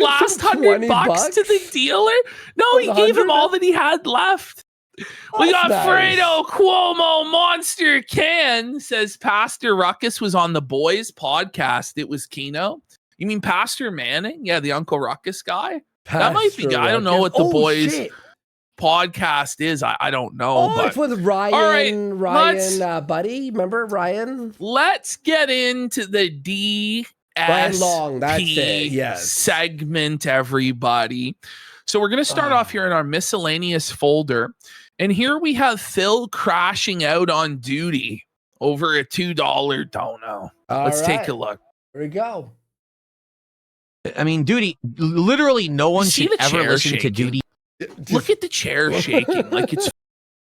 last $100 $20 to the dealer? No, he gave him all that he had left. We got That's nice. Fredo Cuomo Monster Can says Pastor Ruckus was on the Boys podcast. It was Keno. You mean Pastor Manning? Yeah, the Uncle Ruckus guy. That might be. I don't know what the Boys podcast is. I don't know. Oh, but it's with Ryan. Ryan, buddy. Remember Ryan? Let's get into the Ryan Long. That's it. Yes. segment, everybody. So we're going to start off here in our miscellaneous folder. And here we have Phil crashing out on duty over a $2 dono. Let's take a look. Here we go. I mean, Duty, literally no one should ever listen to Duty. Look at the chair shaking. Like it's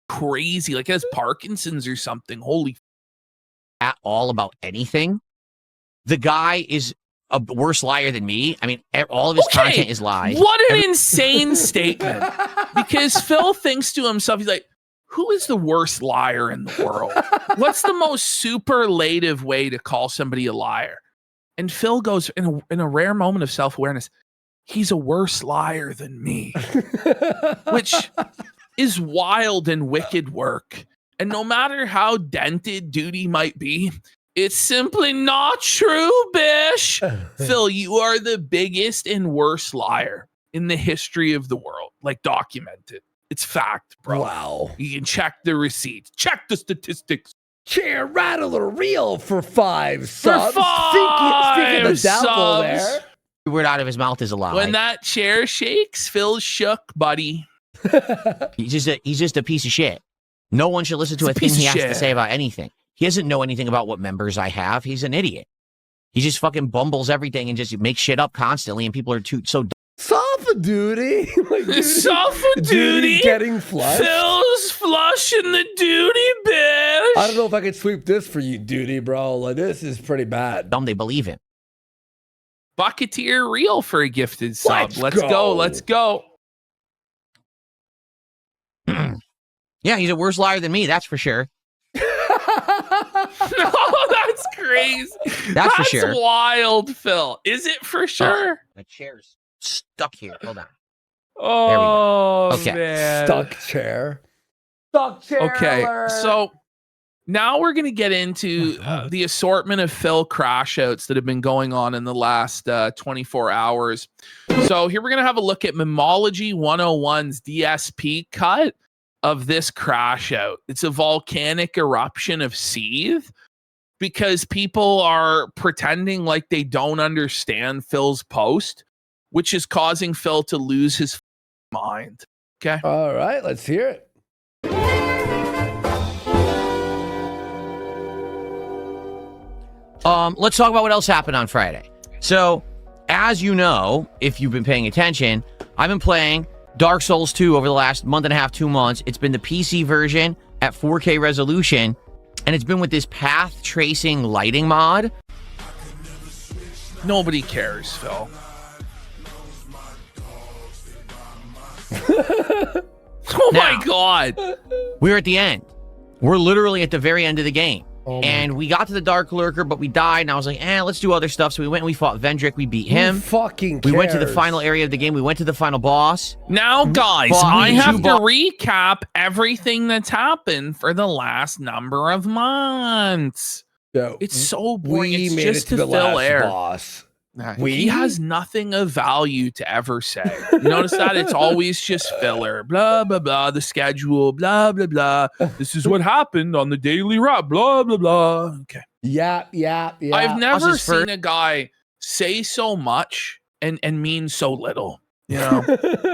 crazy. Like it has Parkinson's or something. Holy. At all about anything. The guy is a worse liar than me. I mean, all of his content is lies. What an insane statement. Because Phil thinks to himself, he's like, who is the worst liar in the world? What's the most superlative way to call somebody a liar? And Phil goes, in a rare moment of self-awareness, he's a worse liar than me. Which is wild and wicked work. And no matter how dented Duty might be, it's simply not true, Bish. Phil, you are the biggest and worst liar in the history of the world. Like, documented. It's fact, bro. Wow. You can check the receipts. Check the statistics. Chair Rattler Reel for 5 subs. For 5 Speaking of the devil subs. there. The word out of his mouth is a lie. When that chair shakes, Phil shook, buddy. He's just a piece of shit. No one should listen to a thing he has to say about anything. He doesn't know anything about what members I have. He's an idiot. He just fucking bumbles everything and just makes shit up constantly, and people are so dumb. Sofa Duty. Like, Sofa Duty. Getting flushed. Phil's flushing the Duty, Bish. I don't know if I could sweep this for you, Duty, bro. Like, this is pretty bad. Dumb, they believe him. Bucketeer Reel for a gifted sub. Let's go. Let's go. Yeah, he's a worse liar than me, that's for sure. No, that's crazy. That's for sure. That's wild, Phil. Is it for sure? My chair's stuck here. Hold on. Oh, okay. Man. Stuck chair. Stuck chair. Okay, alert. so now we're going to get into the assortment of Phil crash outs that have been going on in the last 24 hours. So here we're going to have a look at Memology 101's DSP cut of this crash out. It's a volcanic eruption of seethe because people are pretending like they don't understand Phil's post, which is causing Phil to lose his mind. Okay. All right, let's hear it. Let's talk about what else happened on Friday. So, as you know, if you've been paying attention, I've been playing Dark Souls 2 over the last month and a half, 2 months. It's been the PC version at 4K resolution, and it's been with this path tracing lighting mod. Nobody cares, Phil. Oh my God. We're at the end. We're literally at the very end of the game. And we got to the Dark Lurker, but we died, and I was like, let's do other stuff. So we went and we fought Vendrick. We beat him. Who fucking cares? We went to the final area of the game. We went to the final boss. Now, guys, I have to recap everything that's happened for the last number of months. So it's so boring. We it's made just it to the fill last air. boss. He has nothing of value to ever say. You notice that? It's always just filler. Blah, blah, blah. The schedule. Blah, blah, blah. This is what happened on the daily route. Blah, blah, blah. Okay. Yeah. I've never seen a guy say so much and mean so little. You know?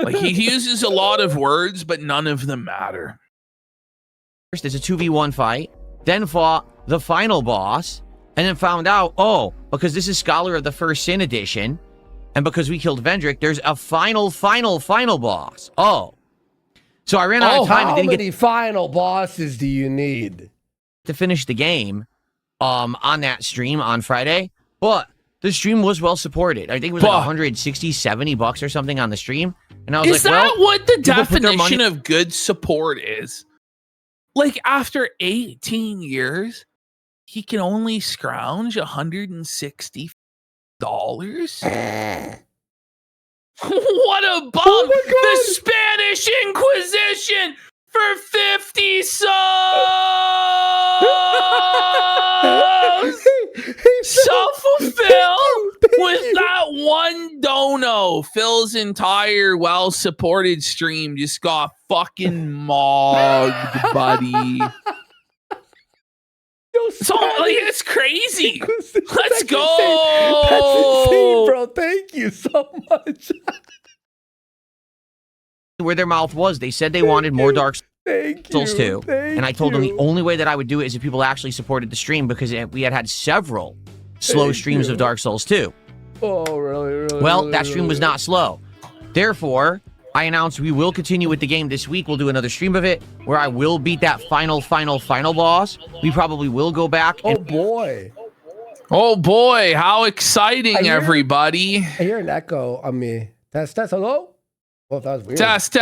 Like he uses a lot of words, but none of them matter. First, it's a 2v1 fight. Then fought the final boss. And then found out, because this is Scholar of the First Sin edition, and because we killed Vendrick, there's a final boss. So I ran out of time. How many final bosses do you need to finish the game on that stream on Friday? But the stream was well supported. I think it was like $160-$70 or something on the stream. And I was like, is that what the definition of good support is? Like after 18 years? He can only scrounge $160. What a bum! Oh my God. The Spanish Inquisition for 50 subs! Self-fulfill with that one dono. Phil's entire well-supported stream just got fucking mogged, buddy. So, like, it's crazy. Let's go. That's insane, bro. Thank you so much. Where their mouth was, they said they wanted more Dark Thank Souls you. 2. And I told them the only way that I would do it is if people actually supported the stream, because we had several slow streams of Dark Souls 2. Oh, really? Well, that stream was not slow. Therefore, I announced we will continue with the game this week. We'll do another stream of it where I will beat that final boss. We probably will go back. Oh, boy. Oh, boy. How exciting, everybody. I hear an echo on me. Test, hello? Well, that was weird. Test.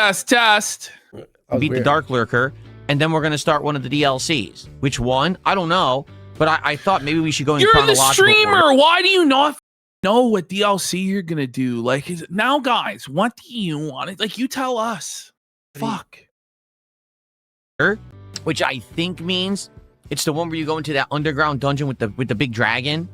Beat the Dark Lurker. And then we're going to start one of the DLCs. Which one? I don't know. But I thought maybe we should go in chronological You're the streamer. order. Why do you not know what DLC you're gonna do? Like, now, guys, what do you want? Like, you tell us. Fuck. Which I think means it's the one where you go into that underground dungeon with the big dragon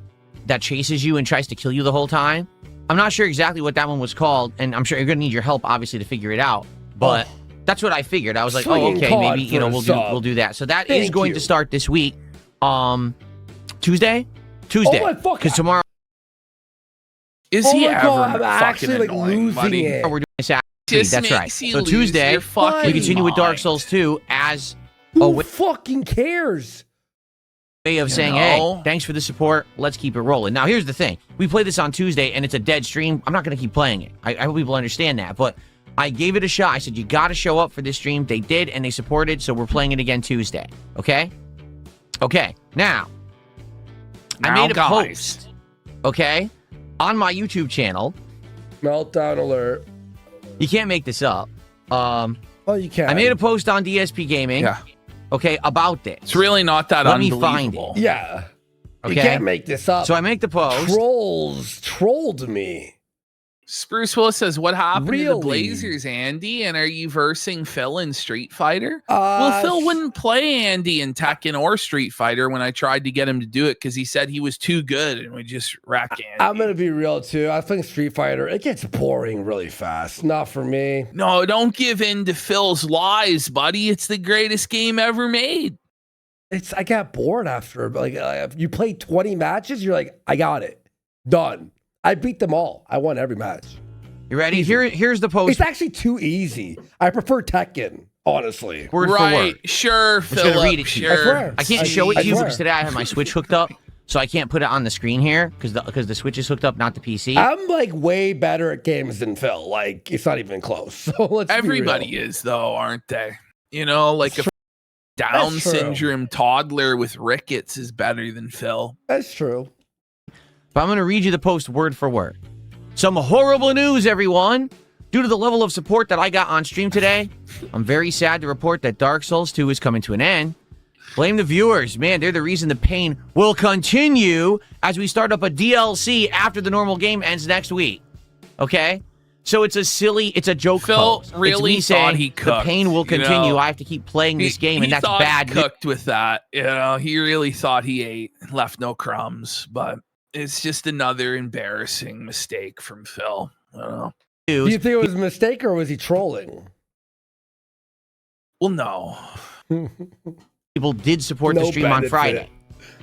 that chases you and tries to kill you the whole time. I'm not sure exactly what that one was called, and I'm sure you're gonna need your help, obviously, to figure it out. But that's what I figured. I was like, oh, okay, maybe we'll do that. So that is going to start this week. Tuesday. Oh my fuck! Because tomorrow. Is he ever I'm actually like annoying, losing buddy? it. We're doing this after. Just That's right. makes you So lose Tuesday, your fucking we continue with Dark mind. Souls 2 as Who fucking cares? way of saying, hey, thanks for the support. Let's keep it rolling. Now, here's the thing. We play this on Tuesday, and it's a dead stream. I'm not going to keep playing it. I hope people understand that. But I gave it a shot. I said, you got to show up for this stream. They did, and they supported, so we're playing it again Tuesday. Okay? Okay. Now, I made a post, okay, on my YouTube channel. Meltdown alert. You can't make this up. Oh, you can. I made a post on DSP Gaming. Yeah. Okay, about this. It's really not that Let me unbelievable. find it. Yeah. Okay. You can't make this up. So I make the post. Trolls trolled me. Spruce Willis says, what happened to the Really? Blazers, Andy? And are you versing Phil in Street Fighter? Well, Phil wouldn't play Andy in Tekken or Street Fighter when I tried to get him to do it because he said he was too good and would just wreck Andy. I'm going to be real, too. I think Street Fighter, it gets boring really fast. Not for me. No, don't give in to Phil's lies, buddy. It's the greatest game ever made. I got bored after. Like, you play 20 matches, you're like, I got it. Done. I beat them all. I won every match. You ready? Here's the post. It's actually too easy. I prefer Tekken, honestly. Word for Right. word. Sure, I'm just Philip. gonna read it to you. I Sure. swear. I can't show it to you swear. because today I have my Switch hooked up, so I can't put it on the screen here because the Switch is hooked up, not the PC. I'm like way better at games than Phil. Like, it's not even close. So let's Everybody be real. is, though, aren't they? You know, like a Down That's true. syndrome toddler with rickets is better than Phil. That's true. But I'm going to read you the post word for word. Some horrible news, everyone. Due to the level of support that I got on stream today, I'm very sad to report that Dark Souls 2 is coming to an end. Blame the viewers. Man, they're the reason the pain will continue as we start up a DLC after the normal game ends next week. Okay? So it's a joke Phil post. really it's me thought saying he the cooked, pain will you know? continue. I have to keep playing this game, and He that's thought bad. He cooked with that. You know, he really thought he ate and left no crumbs, but it's just another embarrassing mistake from Phil. I don't know. Do you think it was a mistake or was he trolling? Well, no. People did support the No stream on benefit. Friday.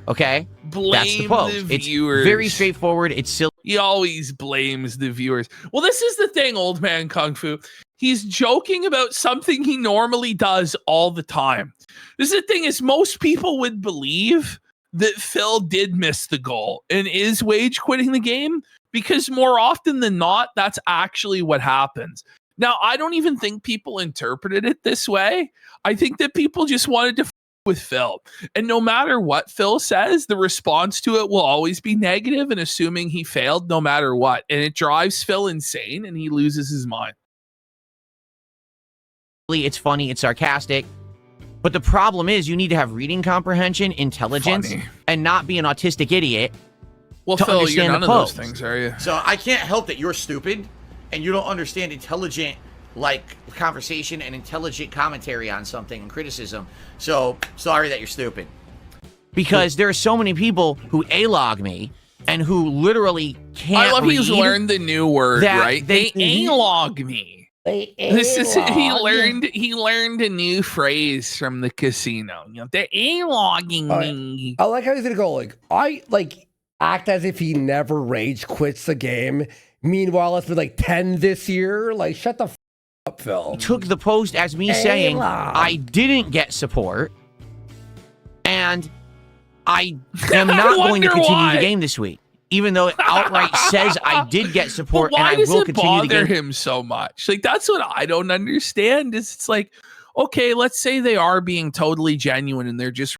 Okay? Blame That's the post. It's viewers. very straightforward. It's silly. He always blames the viewers. Well, this is the thing, old man Kung Fu. He's joking about something he normally does all the time. This is the thing is most people would believe that Phil did miss the goal and is wage quitting the game because more often than not, that's actually what happens. Now, I don't even think people interpreted it this way. I think that people just wanted to with Phil. And no matter what Phil says, the response to it will always be negative and assuming he failed no matter what. And it drives Phil insane and he loses his mind. It's funny. It's sarcastic. But the problem is you need to have reading comprehension, intelligence, Funny. and not be an autistic idiot. Well, To Phil, you're understand none the of those post. things, are you? So I can't help that you're stupid, and you don't understand intelligent conversation and intelligent commentary on something and criticism. So sorry that you're stupid. Because there are so many people who A-log me and who literally can't I love read. he's learned the new word, that right? They A-log me. This is he learned a new phrase from the casino. You know, they're A-logging me. I like how he's gonna go act as if he never rage quits the game. Meanwhile, it's been like 10 this year. Like, shut the up, Phil. Took the post as me saying I didn't get support, and I am not going to continue the game this week, even though it outright says I did get support, But why and I does will it continue the bother game. him so much? Like, that's what I don't understand. Is it's like, okay, let's say they are being totally genuine and they're just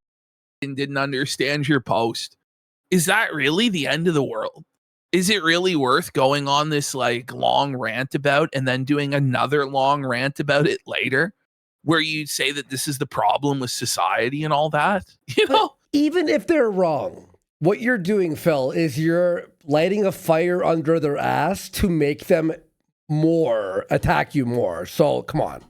didn't understand your post. Is that really the end of the world? Is it really worth going on this like long rant about and then doing another long rant about it later, where you say that this is the problem with society and all that? You know, Even if they're wrong, what you're doing, Phil, is you're lighting a fire under their ass to make them attack you more. So come on.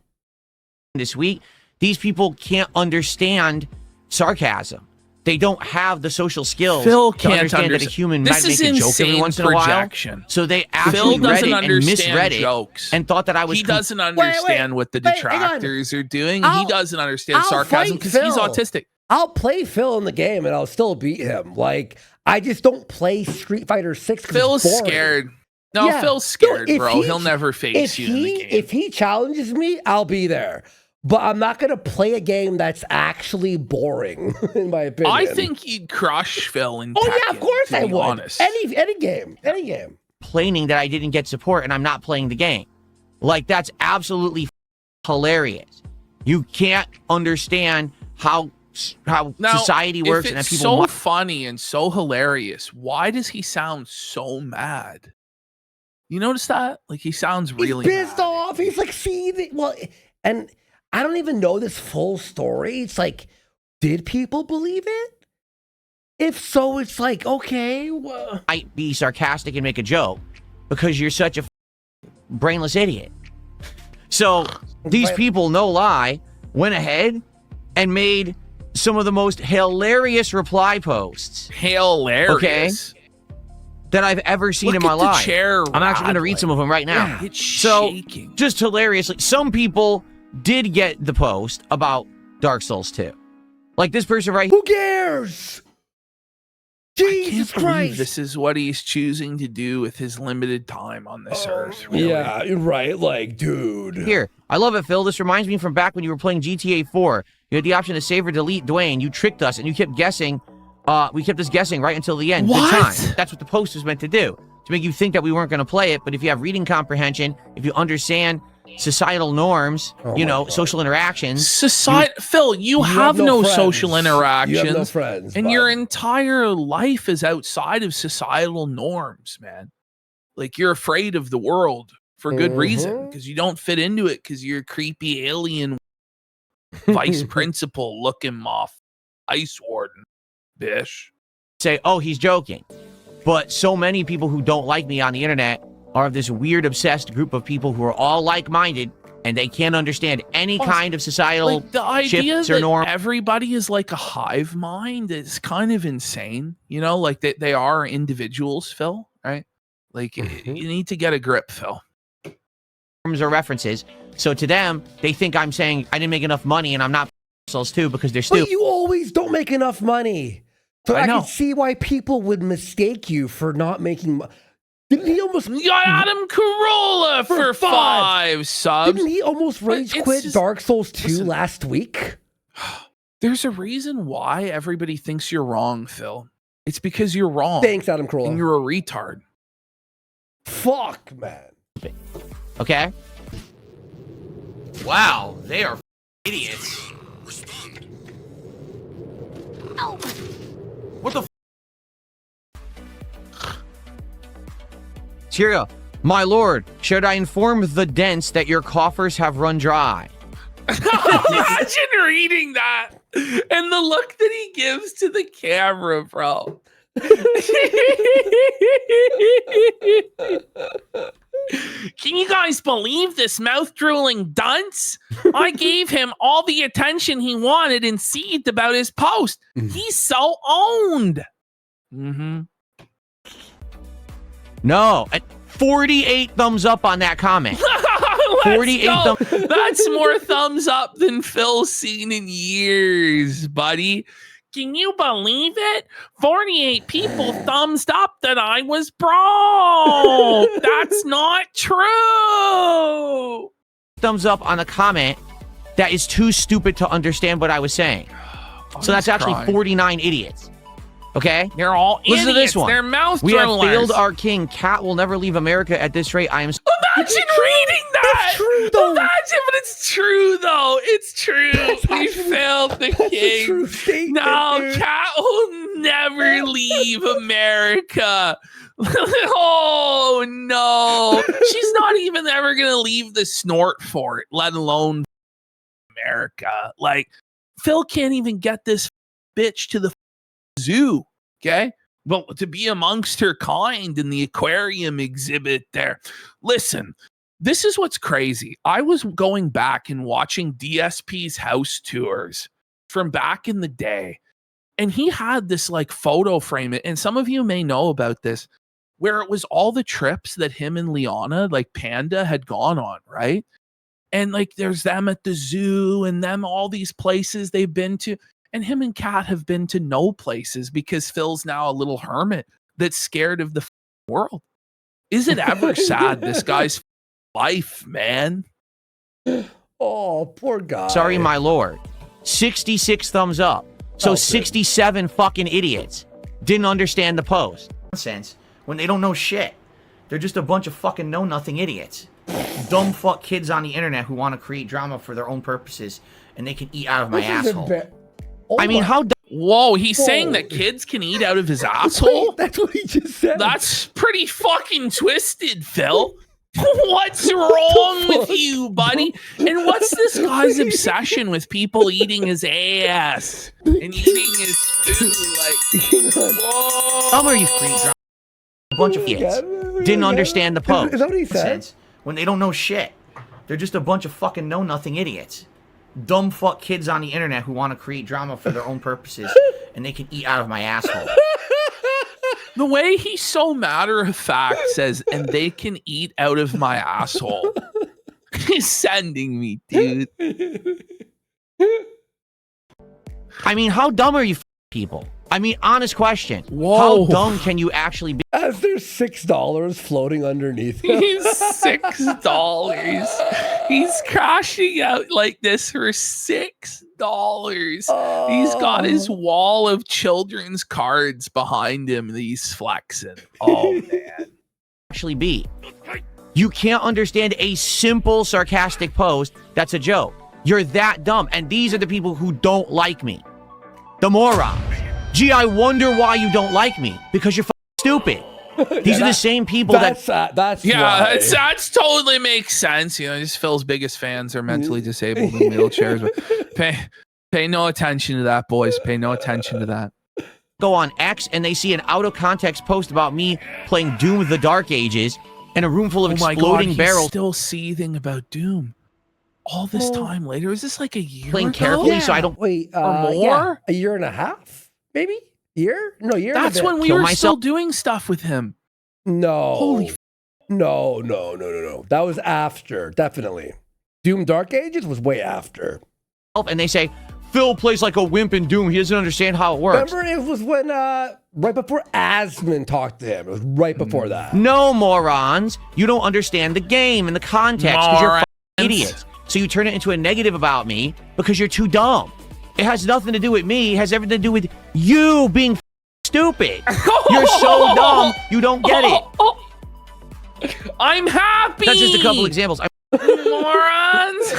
This week, these people can't understand sarcasm. They don't have the social skills Phil to can't understand that a human might This make is a joke every insane once in a while. projection. So they Phil actually read doesn't it and understand misread it jokes. and thought that I was He doesn't wait, understand what the wait, hang on. detractors are doing. I'll- He doesn't understand I'll sarcasm fight because he's Phil. autistic. I'll play Phil in the game and I'll still beat him. Like, I just don't play Street Fighter 6. Phil's scared. No, Yeah. Phil's scared, if bro. he- He'll never face you in the game. If he challenges me, I'll be there. But I'm not going to play a game that's actually boring, in my opinion. I think you'd crush Phil in Oh, Tekken, yeah, of course to I be would. honest. Any game. complaining that I didn't get support and I'm not playing the game. Like, that's absolutely hilarious. You can't understand how Now, society works if and that it's people so funny and so hilarious, why does he sound so mad? You notice that? Like, he sounds really He's pissed mad. off. He's like, and I don't even know this full story. It's like, did people believe it? If so, it's like, okay. Well, might be sarcastic and make a joke because you're such a brainless idiot. So these people, no lie, went ahead and made some of the most hilarious reply posts Hilarious. that I've ever seen Look in my at the life. chair I'm actually going to read rattling. some of them right now. Yeah, it's So, shaking. just hilariously, some people did get the post about Dark Souls 2. Like this person right who cares? I Jesus can't believe Christ. this is what he's choosing to do with his limited time on this earth. Really. Yeah, you're right. Like, dude. here. I love it, Phil. This reminds me from back when you were playing GTA 4. You had the option to save or delete Dwayne. You tricked us, and you kept guessing. We kept us guessing right until the end. What? Good time. That's what the post was meant to do, to make you think that we weren't going to play it. But if you have reading comprehension, if you understand societal norms, Oh my God. social interactions, Society, Phil, you have no friends. social You interactions. have no friends. And bud. your entire life is outside of societal norms, man. Like, you're afraid of the world for good reason, Mhm. because you don't fit into it, because you're a creepy alien vice principal looking moth ice warden, bish. say, oh, he's joking. But so many people who don't like me on the internet are this weird, obsessed group of people who are all like-minded, and they can't understand any Also, kind of societal Like, the idea shifts or that norms. everybody is like a hive mind is kind of insane. You know, like they are individuals, Phil, right? Like, Mhm. you need to get a grip, Phil. or references. So to them, they think I'm saying I didn't make enough money and I'm not Souls 2 because they're But stupid. you always don't make enough money. So I I know. can see why people would mistake you for not making money. Didn't he almost You got Adam Carolla for For five. 5 subs. Didn't he almost rage it's quit just- Dark Souls 2 listen. last week? There's a reason why everybody thinks you're wrong, Phil. It's because you're wrong. Thanks, Adam And Carolla. you're a retard. Fuck, man. Okay? Wow, they are idiots. What the Cheerio. My lord, should I inform the dents that your coffers have run dry? Imagine reading that and the look that he gives to the camera, bro. Can you guys believe this mouth-drooling dunce? I gave him all the attention he wanted and seethed about his post. He's so owned. Mm-hmm. No, 48 thumbs up on that comment. 48 thumbs. That's more thumbs up than Phil's seen in years, buddy. Can you believe it? 48 people thumbs up that I was broke. That's not true. Thumbs up on a comment that is too stupid to understand what I was saying. So that's actually 49 idiots. Okay? They're all Listen idiots. to this one. They're mouth We have droolers. failed our king. Cat will never leave America at this rate. I am. Imagine reading that. That's true, though. Imagine, but it's true, though. It's true. We failed the That's a king. true statement, No, dude. Cat will never leave America. Oh, no. She's not even ever going to leave the snort fort, let alone America. Like, Phil can't even get this bitch to the zoo, okay? Well, to be amongst her kind in the aquarium exhibit there. Listen, this is what's crazy. I was going back and watching DSP's house tours from back in the day, and he had this like photo frame, and some of you may know about this, where it was all the trips that him and Liana, like Panda, had gone on, right? And like there's them at the zoo and them all these places they've been to. And him and Kat have been to no places because Phil's now a little hermit that's scared of the world. Is it ever sad, this guy's life, man? Oh, poor guy. Sorry, my lord. 66 thumbs up. So 67 fucking idiots didn't understand the post. Nonsense. When they don't know shit. They're just a bunch of fucking know-nothing idiots. Dumb fuck kids on the internet who want to create drama for their own purposes, and they can eat out of my asshole. Oh I mean, my- how dumb. Whoa, he's Whoa. saying that kids can eat out of his asshole? Wait, that's what he just said. That's pretty fucking twisted, Phil. What's wrong with you, buddy? And what's this guy's obsession with people eating his ass and eating his food? Like, whoa. Dumb are you free drama? A bunch of idiots didn't understand the post. Is that what he said? Nonsense. When they don't know shit. They're just a bunch of fucking know-nothing idiots. Dumb fuck kids on the internet who want to create drama for their own purposes, and they can eat out of my asshole. The way he so matter of fact says, and they can eat out of my asshole. He's sending me, dude. I mean, how dumb are you people? I mean, honest question. Whoa. How dumb can you actually be? As there's $6 floating underneath him. He's $6. He's crashing out like this for $6. He's got his wall of children's cards behind him that he's flexing. Oh, man. Actually be? You can't understand a simple sarcastic post that's a joke. You're that dumb. And these are the people who don't like me. The morons. Gee, I wonder why you don't like me. Because you're stupid. These are the same people That's that... that's Yeah, why. that's totally makes sense. You know, just Phil's biggest fans are mentally disabled in wheelchairs. But pay no attention to that, boys. Pay no attention to that. go on X and they see an out of context post about me playing Doom of the Dark Ages in a room full of exploding he's barrels. still seething about Doom. All this time later, is this like a year Playing ago? carefully so I don't Wait, or yeah, more? a year and a half, maybe year? No, year. That's and a when bit. we Kill were myself. still doing stuff with him. No. Holy No. That was after, definitely. Doom Dark Ages was way after. and they say Phil plays like a wimp in Doom. He doesn't understand how it works. Remember, it was when right before Asmund talked to him. It was right before that. No, morons. You don't understand the game and the context because you're Morons. idiots. So you turn it into a negative about me because you're too dumb. It has nothing to do with me. It has everything to do with you being stupid. You're so dumb, you don't get it. I'm happy. That's just a couple examples. Morons.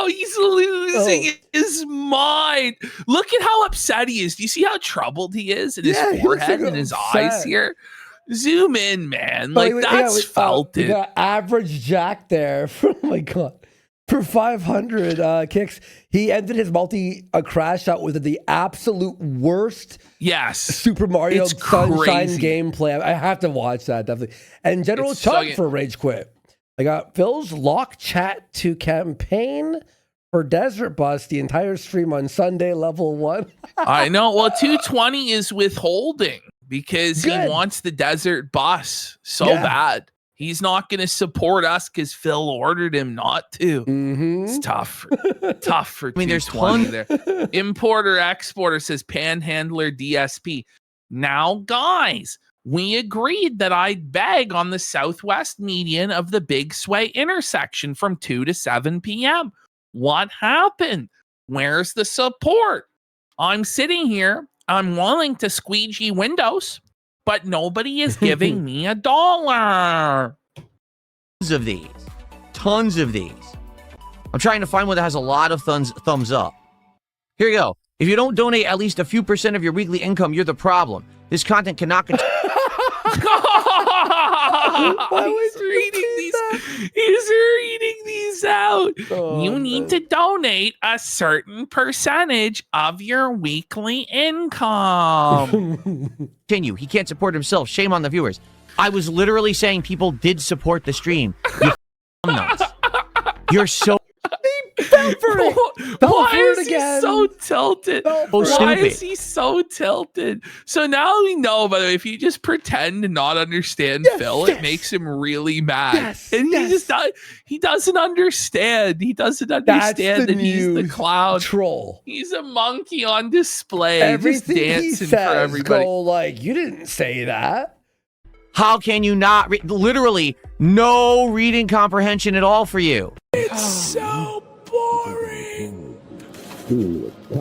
He's losing his mind. Look at how upset he is. Do you see how troubled he is in his Yeah, he looks forehead like and his upset. eyes here? Zoom in, man. But Like, that's we felt got it. average Jack there. Oh my god. for 500 kicks. He ended his crash out with the absolute worst Yes. Super Mario It's Sunshine crazy. gameplay. I have to watch that, definitely. And General It's so Chug good. for Rage Quit. I got Phil's lock chat to campaign for Desert Bus the entire stream on Sunday, level 1. I know. Well, 220 is withholding because Good. he wants the desert bus so Yeah. bad. He's not going to support us because Phil ordered him not to. Mm-hmm. It's tough. Tough for I mean, there's 220 there. Importer exporter says Panhandler DSP. Now, guys, we agreed that I'd beg on the southwest median of the Big Sway intersection from 2 to 7 p.m. What happened? Where's the support? I'm sitting here. I'm willing to squeegee windows, but nobody is giving me $1. Tons of these. I'm trying to find one that has a lot of thumbs up. Here you go. If you don't donate at least a few % of your weekly income, you're the problem. This content cannot continue. He's reading these out. Oh, You need to donate a certain percentage of your weekly income. Continue. He can't support himself. Shame on the viewers. I was literally saying people did support the stream. You nuts. You're so Why is he again. so tilted? Fell for it. Why Stupid. is he so tilted? So now we know, by the way, if you just pretend to not understand Yes, Phil, yes. it makes him really mad. Yes, and he yes. just he doesn't understand. He doesn't That's understand the that he's the new clown. troll. He's a monkey on display, Everything just he dancing for says everybody. go like, you didn't say that. How can you not read? Literally, no reading comprehension at all for you. It's so boring. How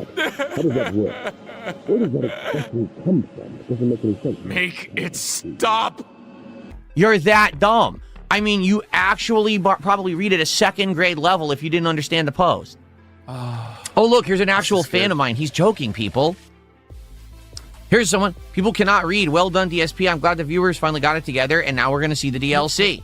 does that work? Where does that expression come from? It doesn't make any sense. Make it stop. You're that dumb. I mean, you actually probably read at a second grade level if you didn't understand the post. Oh, look, here's an actual is fan good. of mine. He's joking, people. Here's someone. People cannot read. Well done, DSP. I'm glad the viewers finally got it together, and now we're going to see the DLC.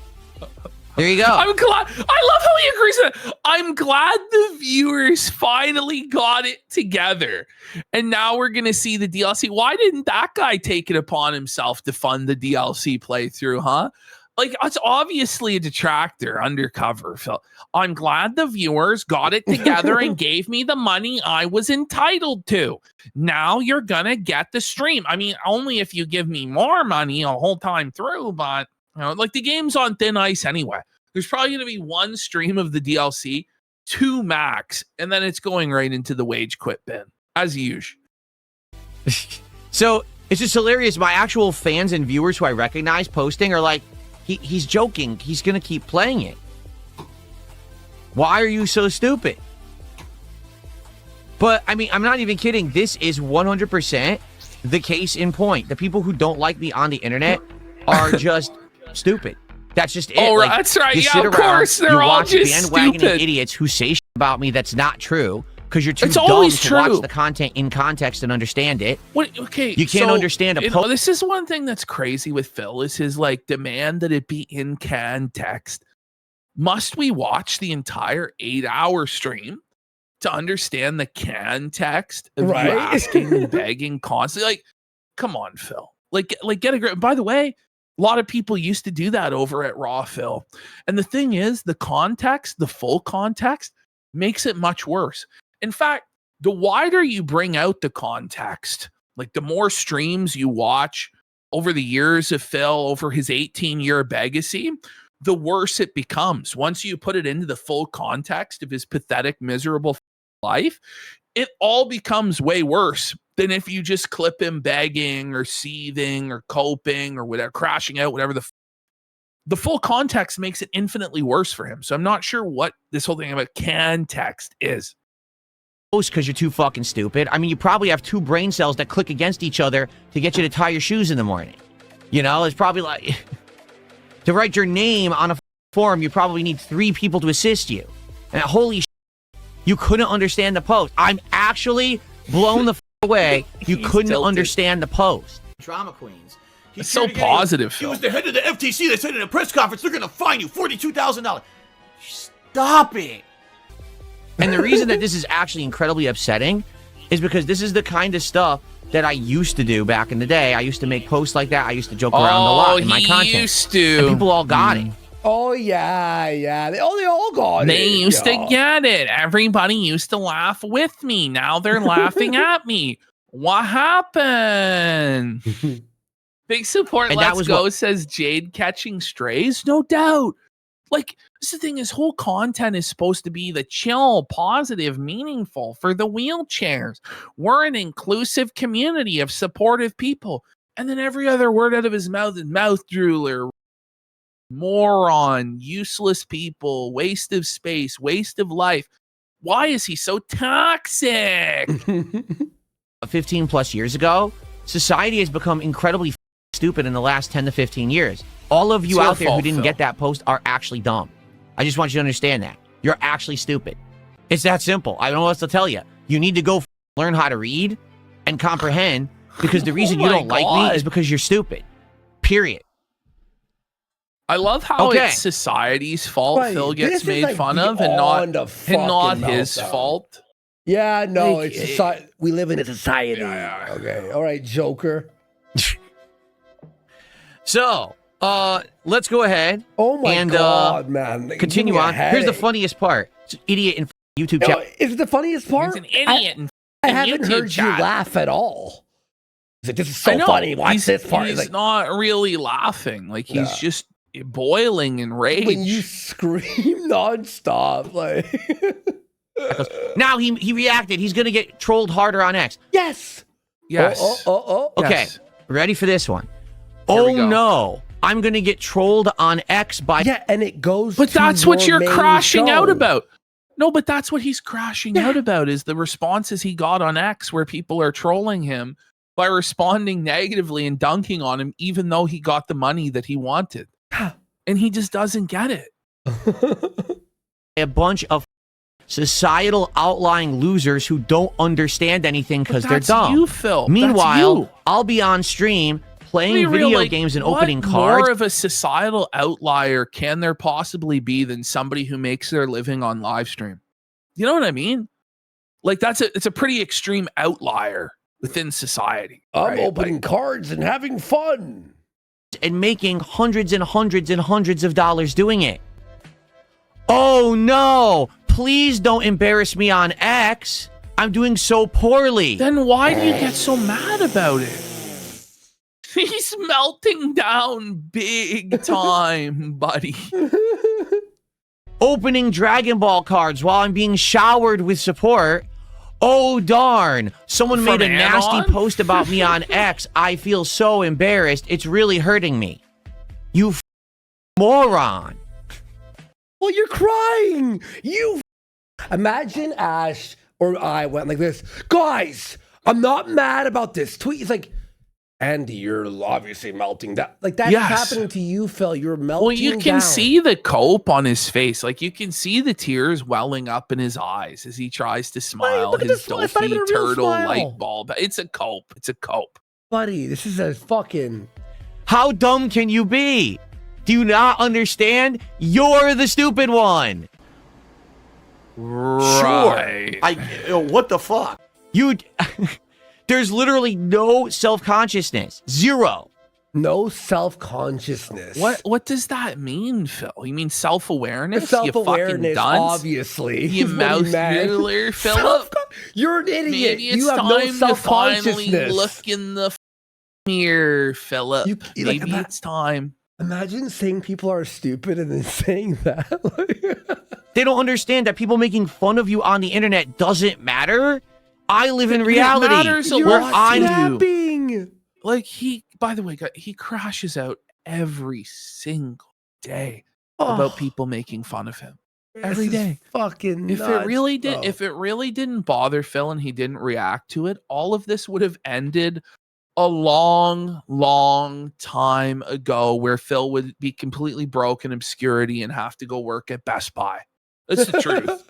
There you go. I'm glad. I love how he agrees with it. I'm glad the viewers finally got it together. And now we're going to see the DLC. Why didn't that guy take it upon himself to fund the DLC playthrough, huh? Like, it's obviously a detractor undercover, Phil. I'm glad the viewers got it together and gave me the money I was entitled to. Now you're going to get the stream. I mean, only if you give me more money a whole time through, but you know, like the game's on thin ice anyway. There's probably going to be one stream of the DLC, 2 max, and then it's going right into the wage quit bin, as usual. So it's just hilarious. My actual fans and viewers who I recognize posting are like, he's joking. He's going to keep playing it. Why are you so stupid? But, I mean, I'm not even kidding. This is 100% the case in point. The people who don't like me on the internet are just stupid. That's just it. Oh, Like, that's right. you Yeah, sit of around, course. They're you all watch just bandwagoning stupid. idiots who say shit about me that's not true because you're too It's dumb always to true. watch the content in context and understand it. What, okay, You can't understand a this is one thing that's crazy with Phil is his like demand that it be in context. Must we watch the entire 8-hour stream to understand the context of Right. you asking and begging constantly? Like, come on, Phil. Like get a grip. By the way, a lot of people used to do that over at Raw, Phil. And the thing is, the context, the full context, makes it much worse. In fact, the wider you bring out the context, like the more streams you watch over the years of Phil, over his 18-year legacy, the worse it becomes. Once you put it into the full context of his pathetic, miserable life, it all becomes way worse than if you just clip him begging or seething or coping or whatever, crashing out, whatever the full context makes it infinitely worse for him. So I'm not sure what this whole thing about context is. Because you're too fucking stupid. I mean, you probably have 2 brain cells that click against each other to get you to tie your shoes in the morning. You know, it's probably like to write your name on a form, you probably need 3 people to assist you. And holy shit, you couldn't understand the post. I'm actually blown the away. You He's couldn't tilted. understand the post. Drama queens. It's so positive, He Phil. was the head of the FTC. They said in a press conference they're going to fine you $42,000. Stop it. And the reason that this is actually incredibly upsetting is because this is the kind of stuff that I used to do back in the day. I used to make posts like that. I used to joke around a lot in my content. Used to. And people all got it. Oh yeah. They all got it. They used to yeah. get it. Everybody used to laugh with me. Now they're laughing at me. What happened? Big support. And that Let's was go, what- says Jade catching strays. No doubt. Like, this is the thing, his whole content is supposed to be the chill, positive, meaningful for the wheelchairs. We're an inclusive community of supportive people. And then every other word out of his mouth is mouth drooler, moron, useless people, waste of space, waste of life. Why is he so toxic? 15 plus years ago, society has become incredibly stupid in the last 10 to 15 years. All of you It's your out there who fault, didn't Phil. get that post are actually dumb. I just want you to understand that. You're actually stupid. It's that simple. I don't know what else to tell you. You need to go learn how to read and comprehend, because the reason Oh you my don't like me God. is because you're stupid. Period. I love how Okay. it's society's fault Right, Phil gets this is, made like, fun of and beyond a not fucking his meltdown. fault. Yeah, no, Like, it's we live in a society. Yeah. Okay, all right, Joker. So, let's go ahead. Oh my And, god, man! Give Continue me a on. Here's the headache. funniest part. It's an idiot in YouTube No, channel. is it the funniest part? He's an idiot. and I in haven't YouTube heard chat. you laugh at all. He's like, this is I so know. funny. Watch he's, this part. He's Like, not really laughing. Like, he's Yeah. just boiling in rage. when you scream nonstop, like Now he reacted. He's going to get trolled harder on X. yes. yes. Oh. Okay, Yes. ready for this one? Here we Oh go. no, I'm going to get trolled on X by Yeah, and it goes. But to that's what your you're main crashing out show. about. No, but that's what he's crashing out about is the responses he got on X where people are trolling him by responding negatively and dunking on him, even though he got the money that he wanted. And he just doesn't get it. a bunch of societal outlying losers who don't understand anything But because they're that's dumb. you, Phil. Meanwhile, That's you. I'll be on stream playing Be real, video like, games and what opening more cards. of a societal outlier can there possibly be than somebody who makes their living on live stream? You know what I mean? Like it's a pretty extreme outlier within society. I'm right? opening cards and having fun. And making hundreds and hundreds and hundreds of dollars doing it. Oh no, please don't embarrass me on X. I'm doing so poorly. Then why do you get so mad about it? He's melting down big time, buddy. Opening Dragon Ball cards while I'm being showered with support. Oh darn, someone From made a nasty Anon? post about me on X. I feel so embarrassed. It's really hurting me. You moron. Well, you're crying. You imagine Ash or I went like this. Guys, I'm not mad about this tweet. It's like, Andy, you're obviously melting down. Like that's Yes. happening to you, Phil. You're melting Well, you can down. see the cope on his face. Like you can see the tears welling up in his eyes as he tries to smile. look at His this smile. It's not dopey even a real turtle smile. light bulb. It's a cope. It's a cope. buddy. This is a fucking. How dumb can you be? Do you not understand? You're the stupid one. Right. What the fuck? You. There's literally no self-consciousness. Zero. No self-consciousness. What does that mean, Phil? You mean self-awareness? Self-awareness, You fucking dunce? obviously. You is what he mouth meant. drooler, Philip. You're an idiot. Maybe it's You have time no to finally self-consciousness. look in the mirror, Philip. You- like, Maybe it's time. Imagine saying people are stupid and then saying that. They don't understand that people making fun of you on the internet doesn't matter. I live in reality. matters a where lot I'm to you. snapping. Like by the way, he crashes out every single day about people making fun of him. every This is day. Fucking If nuts, it really did, bro. if it really didn't bother Phil and he didn't react to it, all of this would have ended a long, long time ago, where Phil would be completely broke in obscurity and have to go work at Best Buy. That's the truth.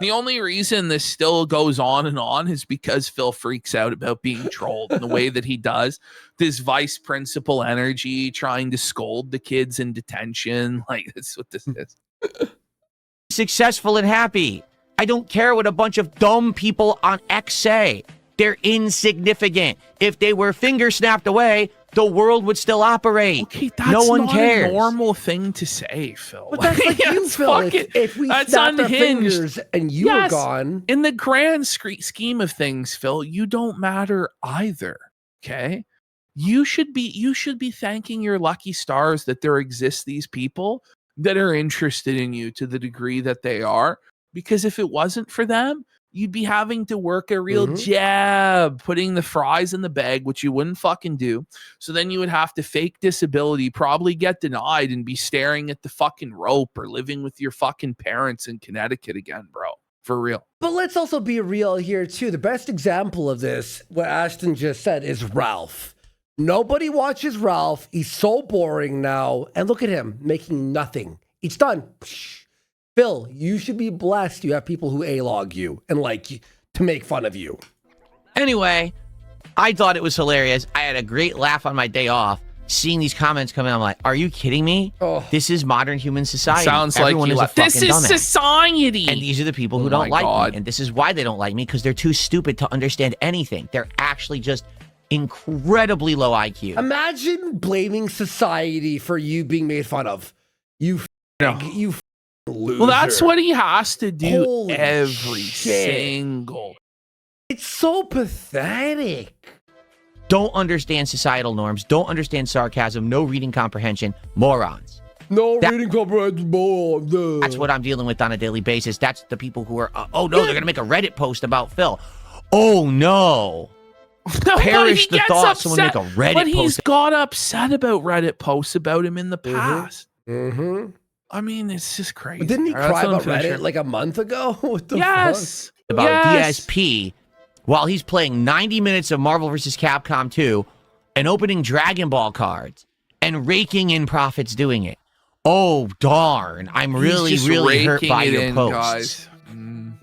The only reason this still goes on and on is because Phil freaks out about being trolled in the way that he does. This vice principal energy trying to scold the kids in detention. Like, that's what this is. successful and happy. I don't care what a bunch of dumb people on X say. They're insignificant. If they were finger snapped away, the world would still operate. Okay, that's no one not cares. a normal thing to say, Phil. But that's like you, It's Phil. fucking- If we that's snapped our unhinged. fingers and you were Yes. gone, In the grand scheme of things, Phil, you don't matter either. Okay, you should be thanking your lucky stars that there exist these people that are interested in you to the degree that they are. Because if it wasn't for them, you'd be having to work a real Mhm. jab, putting the fries in the bag, which you wouldn't fucking do. So then you would have to fake disability, probably get denied, and be staring at the fucking rope or living with your fucking parents in Connecticut again, bro. For real. but let's also be real here too. The best example of this, what Ashton just said, is Ralph. Nobody watches Ralph. He's so boring now. And look at him making nothing. It's done. Psh. Phil, you should be blessed you have people who A-log you and like you to make fun of you. Anyway, I thought it was hilarious. I had a great laugh on my day off seeing these comments come in. I'm like, are you kidding me? Oh. This is modern human society. Sounds Everyone like you is a left. This fucking is dumbass. society. And these are the people who Oh don't my like God. me. And this is why they don't like me, because they're too stupid to understand anything. They're actually just incredibly low IQ. Imagine blaming society for you being made fun of. You loser. Well, that's what he has to do Holy every shit. single. It's so pathetic. Don't understand societal norms. Don't understand sarcasm. No reading comprehension. Morons. No That- reading comprehension. That's what I'm dealing with on a daily basis. That's the people who are, oh no, they're going to make a Reddit post about Phil. Oh no. Perish But he the gets thought someone make a upset- Reddit But he's post. got upset about Reddit posts about him in the Mhm. past. Mm-hmm. I mean, it's just crazy. But didn't he All right, that's cry what I'm about finishing. Reddit like a month ago? What the fuck? Yes. About yes. DSP while he's playing 90 minutes of Marvel vs. Capcom 2 and opening Dragon Ball cards and raking in profits doing it. Oh, darn. I'm He's really, just really hurt raking by it your in, posts. guys. Mm.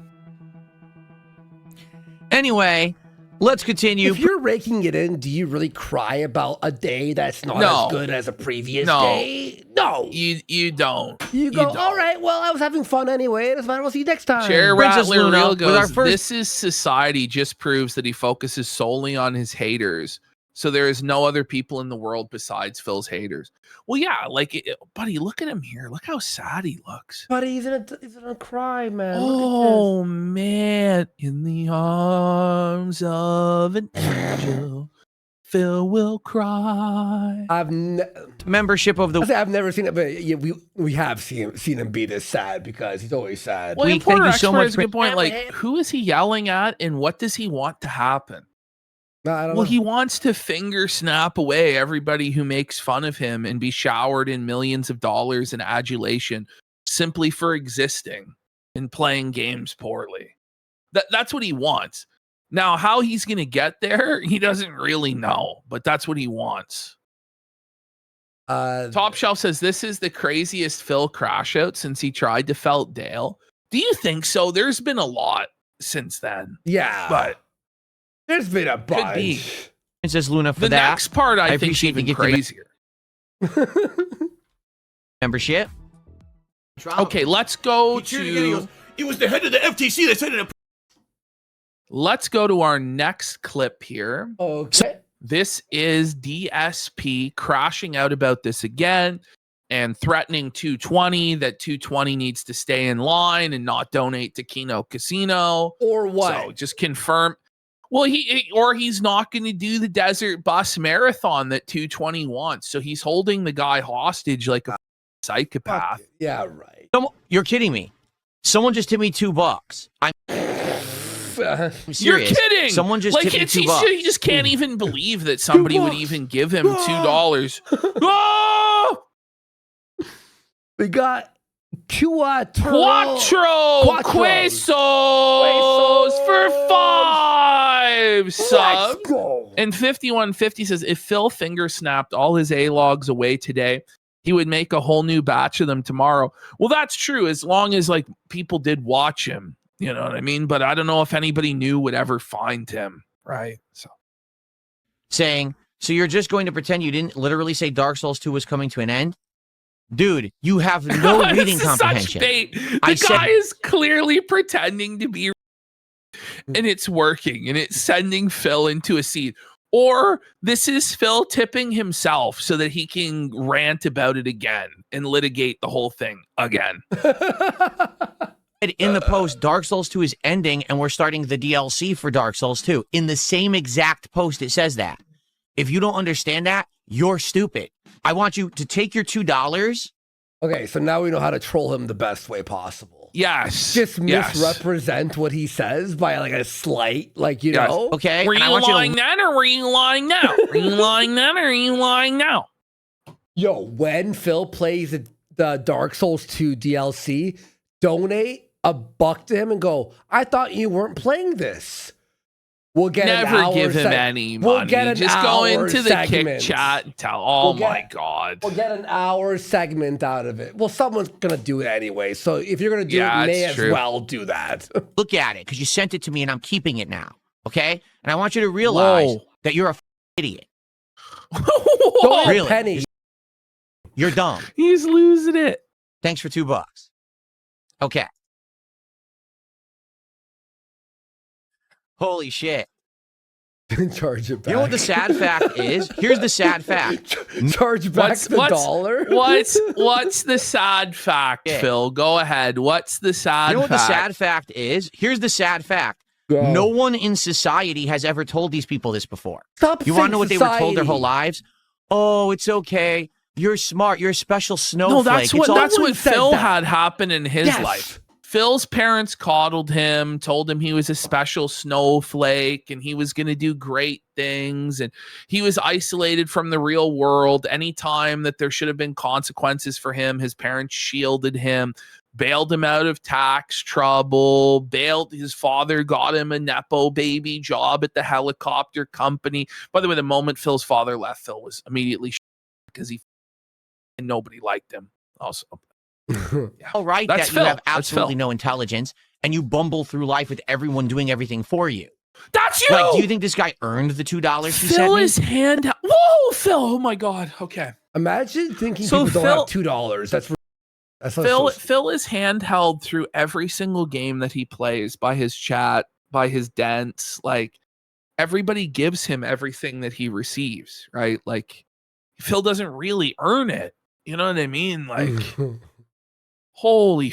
Anyway, let's continue. If you're raking it in, do you really cry about a day that's not No. as good as a previous No. day? No. You don't. You go, don't. all right, well, I was having fun anyway. It doesn't matter. We'll see you next time. Chair Princess Rattler Luna Real with our goes, first- this is society just proves that he focuses solely on his haters. So there is no other people in the world besides Phil's haters. Well, yeah, like, buddy, look at him here. Look how sad he looks. But he's in a cry, man. Oh, man. In the arms of an angel, Phil will cry. I've Membership of the I've never seen it, but yeah, we have seen him be this sad because he's always sad. Well, Week, Porter thank you so Expert much has a good for- point. Like, who is he yelling at and what does he want to happen? No, I don't Well, know. he wants to finger snap away everybody who makes fun of him and be showered in millions of dollars in adulation simply for existing and playing games poorly. That's what he wants. Now, how he's going to get there, he doesn't really know, but that's what he wants. Top Shelf says this is the craziest Phil crash out since he tried to felt Dale. Do you think so? There's been a lot since then, Yeah, but there's been a Could be. bunch. Princess Luna for the that next part I, I think is appreciate the even gift of- crazier. membership. Okay, let's go He cheered again, he to goes, it was the head of the FTC that said it. let's go to our next clip here. Okay. This is DSP crashing out about this again and threatening 220 that 220 needs to stay in line and not donate to Keno Casino. Or what? So just confirm. Well, he's not going to do the Desert Bus Marathon that 220 wants. So he's holding the guy hostage like a psychopath. Fuck, yeah, right. You're kidding me. Someone just hit me $2. I'm Uh, I'm You're serious. kidding. Someone just hit me it's, $2. he just can't even believe that somebody would $2. even give him $2. Oh! we got Quattro Quattro Quattros. Quesos for 5 Let's subs. go. And 5150 says if Phil finger snapped all his A-logs away today, he would make a whole new batch of them tomorrow. Well, that's true as long as like people did watch him. You know what I mean? But I don't know if anybody new would ever find him. Right. So saying, so you're just going to pretend you didn't literally say Dark Souls 2 was coming to an end? Dude, you have no This reading is such comprehension. bait. The I said- guy is clearly pretending to be, and it's working, and it's sending Phil into a seat. Or this is Phil tipping himself so that he can rant about it again and litigate the whole thing again. In the post, Dark Souls 2 is ending, and we're starting the DLC for Dark Souls 2. In the same exact post, it says that. If you don't understand that, you're stupid. I want you to take your $2. Okay, so now we know how to troll him the best way possible. Yes. Just yes. misrepresent what he says by like a slight, like, you Yes. know? Okay? Were And I you want you lying to, then, or were you lying now? Were you lying then, or are you lying now? Yo, when Phil plays the Dark Souls 2 DLC, donate $1 to him and go, I thought you weren't playing this. We'll get an Never hour give him seg- any we'll money. get an Just go hour into the segment. kick chat and tell. Oh We'll get- my god. We'll get an hour segment out of it. Well, someone's gonna do it anyway. So if you're gonna do Yeah, it, may it's as true. well do that. look at it, because you sent it to me, and I'm keeping it now. Okay? And I want you to realize Whoa. that you're a idiot. Don't Really? penny. You're dumb. He's losing it. Thanks for $2. Okay. Holy shit. Charge it back. You know what the sad fact is? Here's the sad fact. Charge back What's- the what's- dollar. What's the sad fact, Yeah. Phil? Go ahead. What's the sad You know what the fact? sad fact is? Here's the sad fact. Go. No one in society has ever told these people this before. Stop. You want saying to know what they were told their society. whole lives? Oh, it's okay. You're smart. You're a special snowflake. No, that's It's what all- that's one what said Phil that. had happen in his Yes. life. Phil's parents coddled him, told him he was a special snowflake and he was going to do great things. And he was isolated from the real world. Anytime that there should have been consequences for him, his parents shielded him, bailed him out of tax trouble, bailed his father, got him a Nepo baby job at the helicopter company. By the way, the moment Phil's father left, Phil was immediately because and nobody liked him. Also, all right That's that Phil. you have That's absolutely Phil. no intelligence and you bumble through life with everyone doing everything for you. that's you. Like, do you think this guy earned the $2 he sent Phil me? is hand. Whoa, Phil! Oh my God. Okay, Imagine thinking So people Phil- don't have $2. That's Phil is handheld through every single game that he plays by his chat, by his dents. Like everybody gives him everything that he receives, right? Like Phil doesn't really earn it. You know what I mean? Like holy.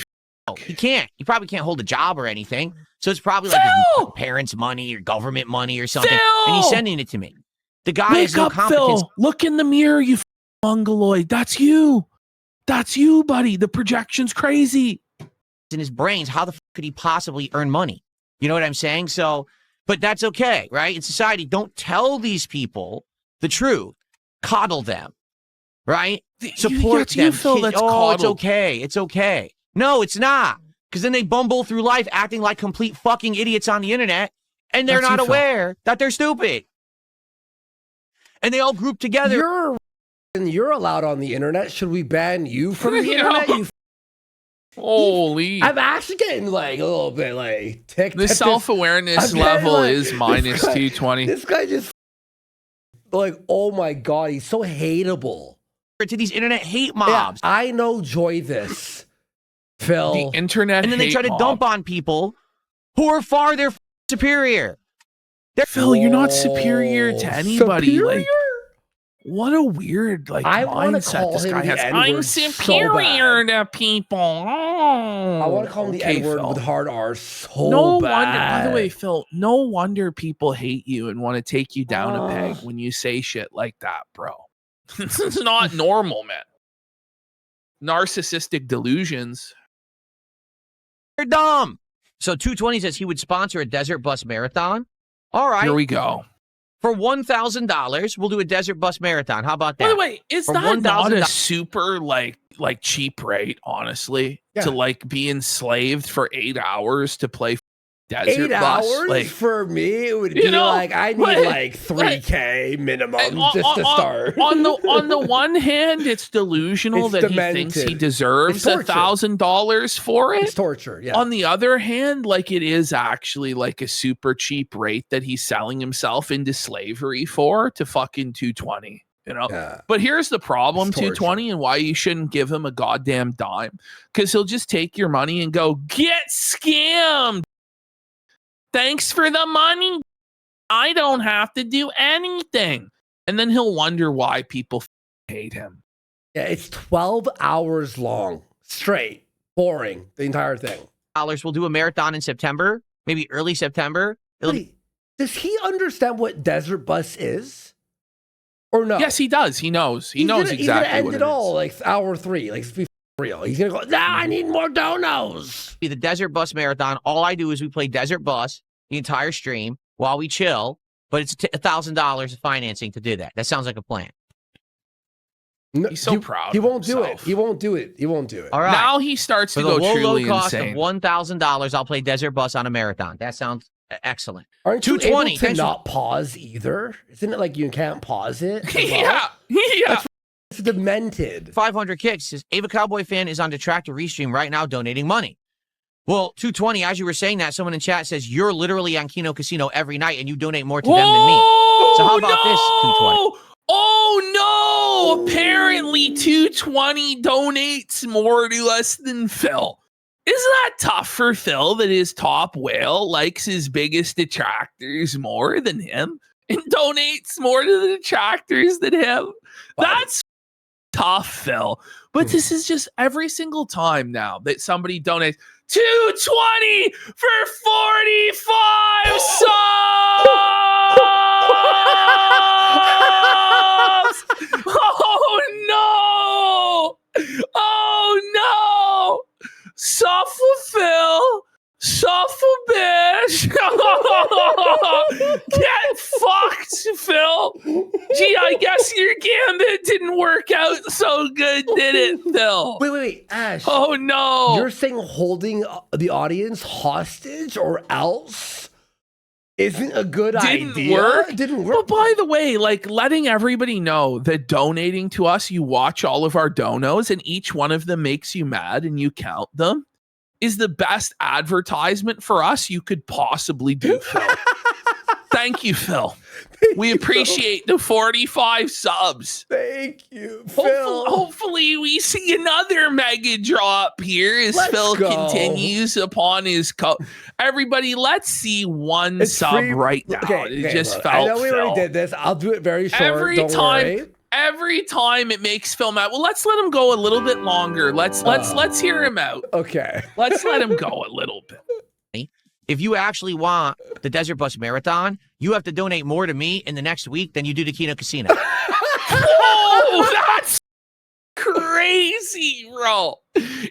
He can't. He probably can't hold a job or anything. So it's probably like Phil! his parents' money or government money or something. Phil! And he's sending it to me. The guy has Wake no up, competence Phil! Look in the mirror, you mongoloid. That's you. That's you, buddy. The projection's crazy. in his brains. How the could he possibly earn money? You know what I'm saying? So, but that's okay, right? In society, don't tell these people the truth. Coddle them, right? Support that's them. you, Phil, Kid- that's oh, coddled. it's okay. It's okay. No, it's not. Because then they bumble through life acting like complete fucking idiots on the internet, and they're That's you, not Phil. aware that they're stupid. And they all group together. You're allowed on the internet. Should we ban you from the No. internet? You Holy. I'm actually getting like a little bit like ticked. The at this- self-awareness I'm getting, level like, is minus this guy- 220. This guy just like, oh my god, he's so hateable. to these internet hate Yeah, mobs. I know joy this, Phil. The internet And then they hate try to mob. dump on people who are far their superior. Phil, you're not superior to Oh, anybody. Like, superior? what a weird I wanna mindset call this him guy the has. N-word I'm so superior to people. Oh, I want to call him the okay, N-word Phil. with hard R so No bad. wonder. By the way, Phil, no wonder people hate you and want to take you down a peg Ugh. when you say shit like that, bro. This is not normal, man. Narcissistic delusions. They're dumb. So 220 says he would sponsor a desert bus marathon. All right. Here we go. For $1,000, we'll do a desert bus marathon. How about that? By the way, is For that not a $1,000 super like cheap rate, honestly, Yeah. to like be enslaved for 8 hours to play desert 8 bus? hours Like, for me, it would You be know, like I need like- like 3K minimum and just to start. on the one hand, it's delusional It's that he thinks he demented. deserves It's torture. $1,000 for It's it. torture. Yeah. On the other hand, like it is actually like a super cheap rate that he's selling himself into slavery for to fucking 220. you know. Yeah. But here's the problem, It's torture. 220, and why you shouldn't give him a goddamn dime. Because he'll just take your money and go, get scammed. Thanks for the money. I don't have to do anything. And then he'll wonder why people hate him. Yeah, it's 12 hours long, straight, boring, the entire thing. We'll do a marathon in September, maybe early September. It'll Wait, does he understand what Desert Bus is? Or no? Yes, he does. He knows. He knows He's exactly gonna end what it all like hour 3, like be real. He's gonna go, nah, I need more donos. be the Desert Bus Marathon. All I do is we play Desert Bus the entire stream while we chill, but it's $1,000 of financing to do that. That sounds like a plan. No, He's so proud He of won't do it. himself. He won't do it. He won't do it. All right. Now he starts For to the go low truly cost insane. of $1,000, I'll play Desert Bus on a marathon. That sounds excellent. Aren't you 220, able to thanks for- not pause either? Isn't it like you can't pause it? as well? yeah. Yeah. It's demented. 500 Kicks says Ava Cowboy Fan is on Detractor Restream right now donating money. Well, 220, as you were saying that, someone in chat says you're literally on Kino Casino every night and you donate more to them than me. So how about this, 220? Oh no! Apparently 220 donates more to us than Phil. Isn't that tough for Phil that his top whale likes his biggest detractors more than him and donates more to the detractors than him? That's tough, Phil. But this is just every single time now that somebody donates 220 for 45 subs! Oh no! Oh no! Suffer Phil! Suffer bitch! Get fucked, Phil! Gee, I guess your gambit didn't work out so good, did it, Phil? Wait, Ash. Oh no! You're saying holding the audience hostage or else isn't a good Didn't idea? work? Didn't But work. by the way, like letting everybody know that donating to us, you watch all of our donos and each one of them makes you mad and you count them, is the best advertisement for us you could possibly do, Phil. Thank you, Phil. We appreciate the 45 subs. Thank you, Phil. Hopefully we see another mega drop here as Let's Phil go. continues upon his everybody, let's see one It's sub free- right now. Okay, It just look, felt I know we Phil. already did this. I'll do it very short. Every Don't time- worry. Every time it makes Phil mad. Well, let's let him go a little bit longer. Let's hear him out. Okay. Let's let him go a little bit. If you actually want the Desert Bus Marathon, you have to donate more to me in the next week than you do to Kino Casino. Oh, that's crazy, bro.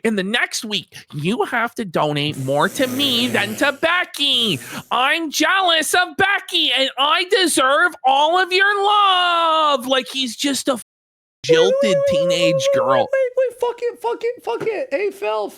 In the next week, you have to donate more to me than to Becky. I'm jealous of Becky and I deserve all of your love. Like he's just a jilted teenage girl. Wait, fuck it. Hey, Phil,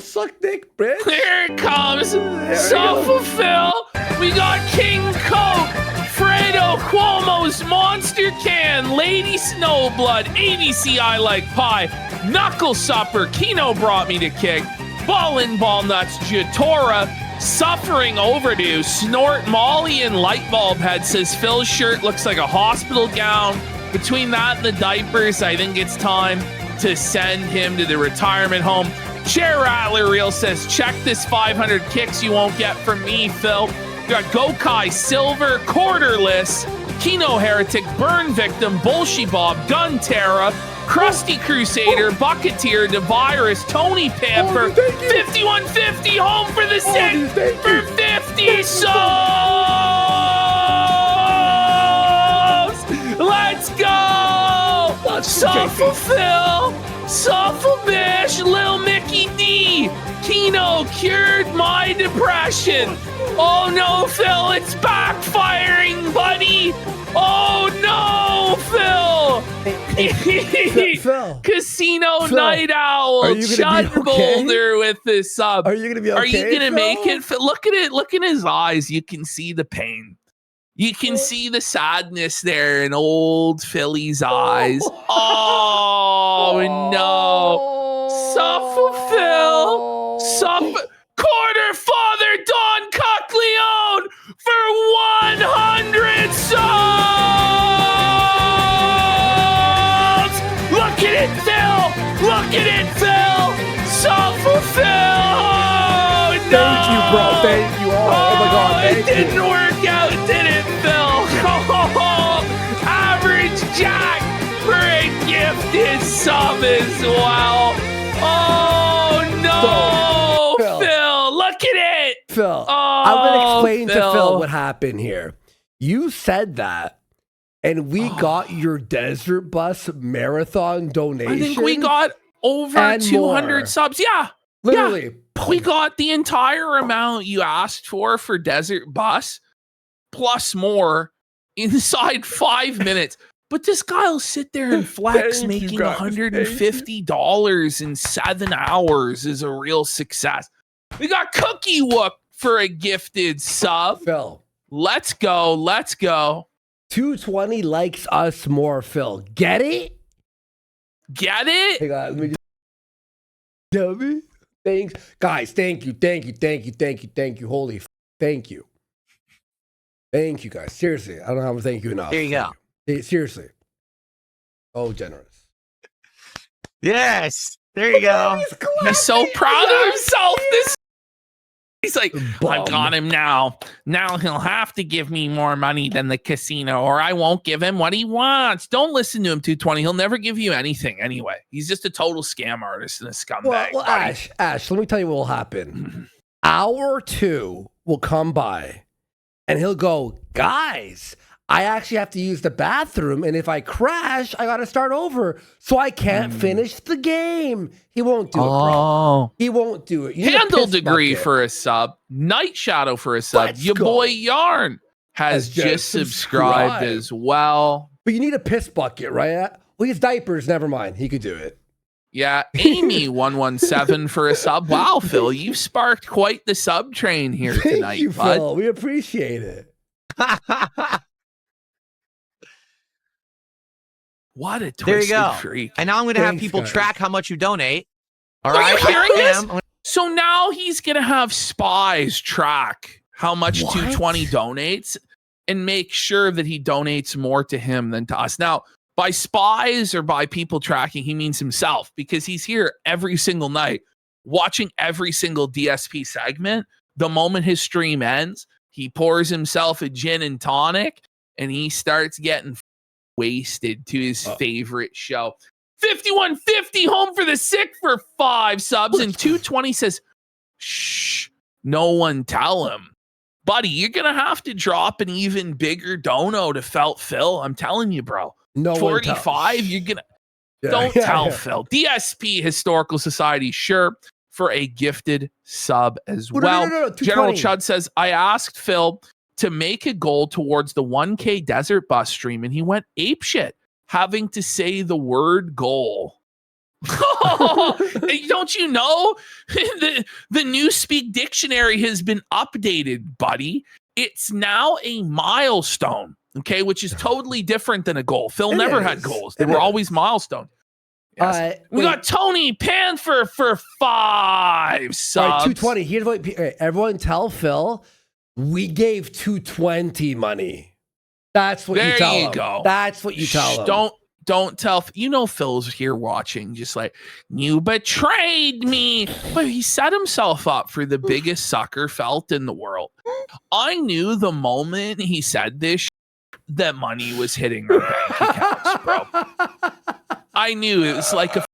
suck dick, bitch. Here it comes. we So Phil, we got King Coke, Fredo Cuomo's Monster Can, Lady Snowblood, ABC I Like Pie, Knuckle Supper, Kino Brought Me to Kick, Ballin' Ball Nuts, Jatora, Suffering Overdue, Snort Molly, and Lightbulb Head says Phil's shirt looks like a hospital gown. Between that and the diapers, I think it's time to send him to the retirement home. Chair Rattler Reel says, check this 500 kicks you won't get from me, Phil. You got Gokai, Silver, Quarterless, Kino Heretic, Burn Victim, Bolshy Bob, Gun Terra, Krusty Crusader, Bucketeer, The Virus, Tony Pamper, Oh, thank you. 5150 home for the Oh, six thank for you. 50 subs. Let's go. Suffer Phil, Suffer Bish, Lil Mickey D. Kino cured my depression. Oh no, Phil, it's backfiring, buddy. Oh no, Phil. Phil, Casino Phil, Night Owl, are you gonna Chud be okay? Boulder with this sub. are you gonna be okay? Are you gonna Phil? make it? Look at it. Look in his eyes. You can see the pain. You can see the sadness there in old Philly's eyes. Oh no. Suffer Phil. Suffer. Quarter Father Don Cockleone for 100 subs. Thank you, bro. Thank you. Oh my God. It Thank didn't you. work out, did it, Phil? Average Jack for a gifted sub as well. Oh no, So, Phil. Phil, look at it. Phil, Oh, I'm going to explain to Phil. Phil what happened here. You said that, and we got your Desert Bus Marathon donation. I think we got over and 200 more. subs. Yeah, Literally. we got the entire amount you asked for Desert Bus, plus more inside 5 minutes. But this guy will sit there and flex, Thank you, making guys. $150 in 7 hours is a real success. We got Cookie Whoop for a gifted sub. Phil, Let's go. Let's go. 220 likes us more, Phil. Get it? Get it? Hey, guys, let me just tell me. Thanks. Guys, thank you. Holy thank you. Thank you, guys. Seriously, I don't know how to thank you enough. There you go. Hey, seriously. Oh, generous. Yes. There you go. He's so proud of himself. He's like, I Bum. got him now. Now he'll have to give me more money than the casino, or I won't give him what he wants. Don't listen to him, 220. He'll never give you anything anyway. He's just a total scam artist and a scumbag. Well, buddy. Ash, let me tell you what will happen. Hour 2 will come by, and he'll go, guys, I actually have to use the bathroom, and if I crash, I got to start over, so I can't finish the game. He won't do it, bro. Oh. He won't do it. You need a Handle piss Degree bucket. for a sub. Night Shadow for a sub. Let's Your go. boy Yarn has Has just just subscribed subscribed. as well. But you need a piss bucket, right? Well, his diapers, never mind. He could do it. Yeah, Amy117 for a sub. Wow, Phil, you've sparked quite the sub train here Thank tonight, you, bud. Phil. We appreciate it. What a There you twisted go. freak. And now I'm going to have Thanks, people guys. track how much you donate. All Are right. you hearing I this? am. So now he's going to have spies track how much What? 220 donates and make sure that he donates more to him than to us. Now, by spies or by people tracking, he means himself, because he's here every single night watching every single DSP segment. The moment his stream ends, he pours himself a gin and tonic and he starts getting wasted to his favorite show. 5150 home for the sick for 5 subs, and 220 says, shh, no one tell him. Buddy, you're gonna have to drop an even bigger dono to Felt Phil. I'm telling you, bro. No one tell. 45, you're gonna Yeah, don't yeah, tell yeah. Phil. DSP Historical Society, sure, for a gifted sub as Well, no, well. no, General 220. Chud says, I asked Phil to make a goal towards the 1K Desert Bus stream, and he went apeshit, having to say the word goal. Don't you know? the Newspeak dictionary has been updated, buddy. It's now a milestone, okay, which is totally different than a goal. Phil It never had is. goals. They It were is. always milestone. Yes. We Wait. got Tony Panther for 5 subs. All right, 220. Here's what everyone tell Phil. We gave 220 money. That's what There you tell you him. go. That's what you tell him. Don't tell. You know Phil's here watching, just like, you betrayed me. But he set himself up for the biggest sucker felt in the world. I knew the moment he said this that money was hitting our bank accounts, bro. I knew it was like a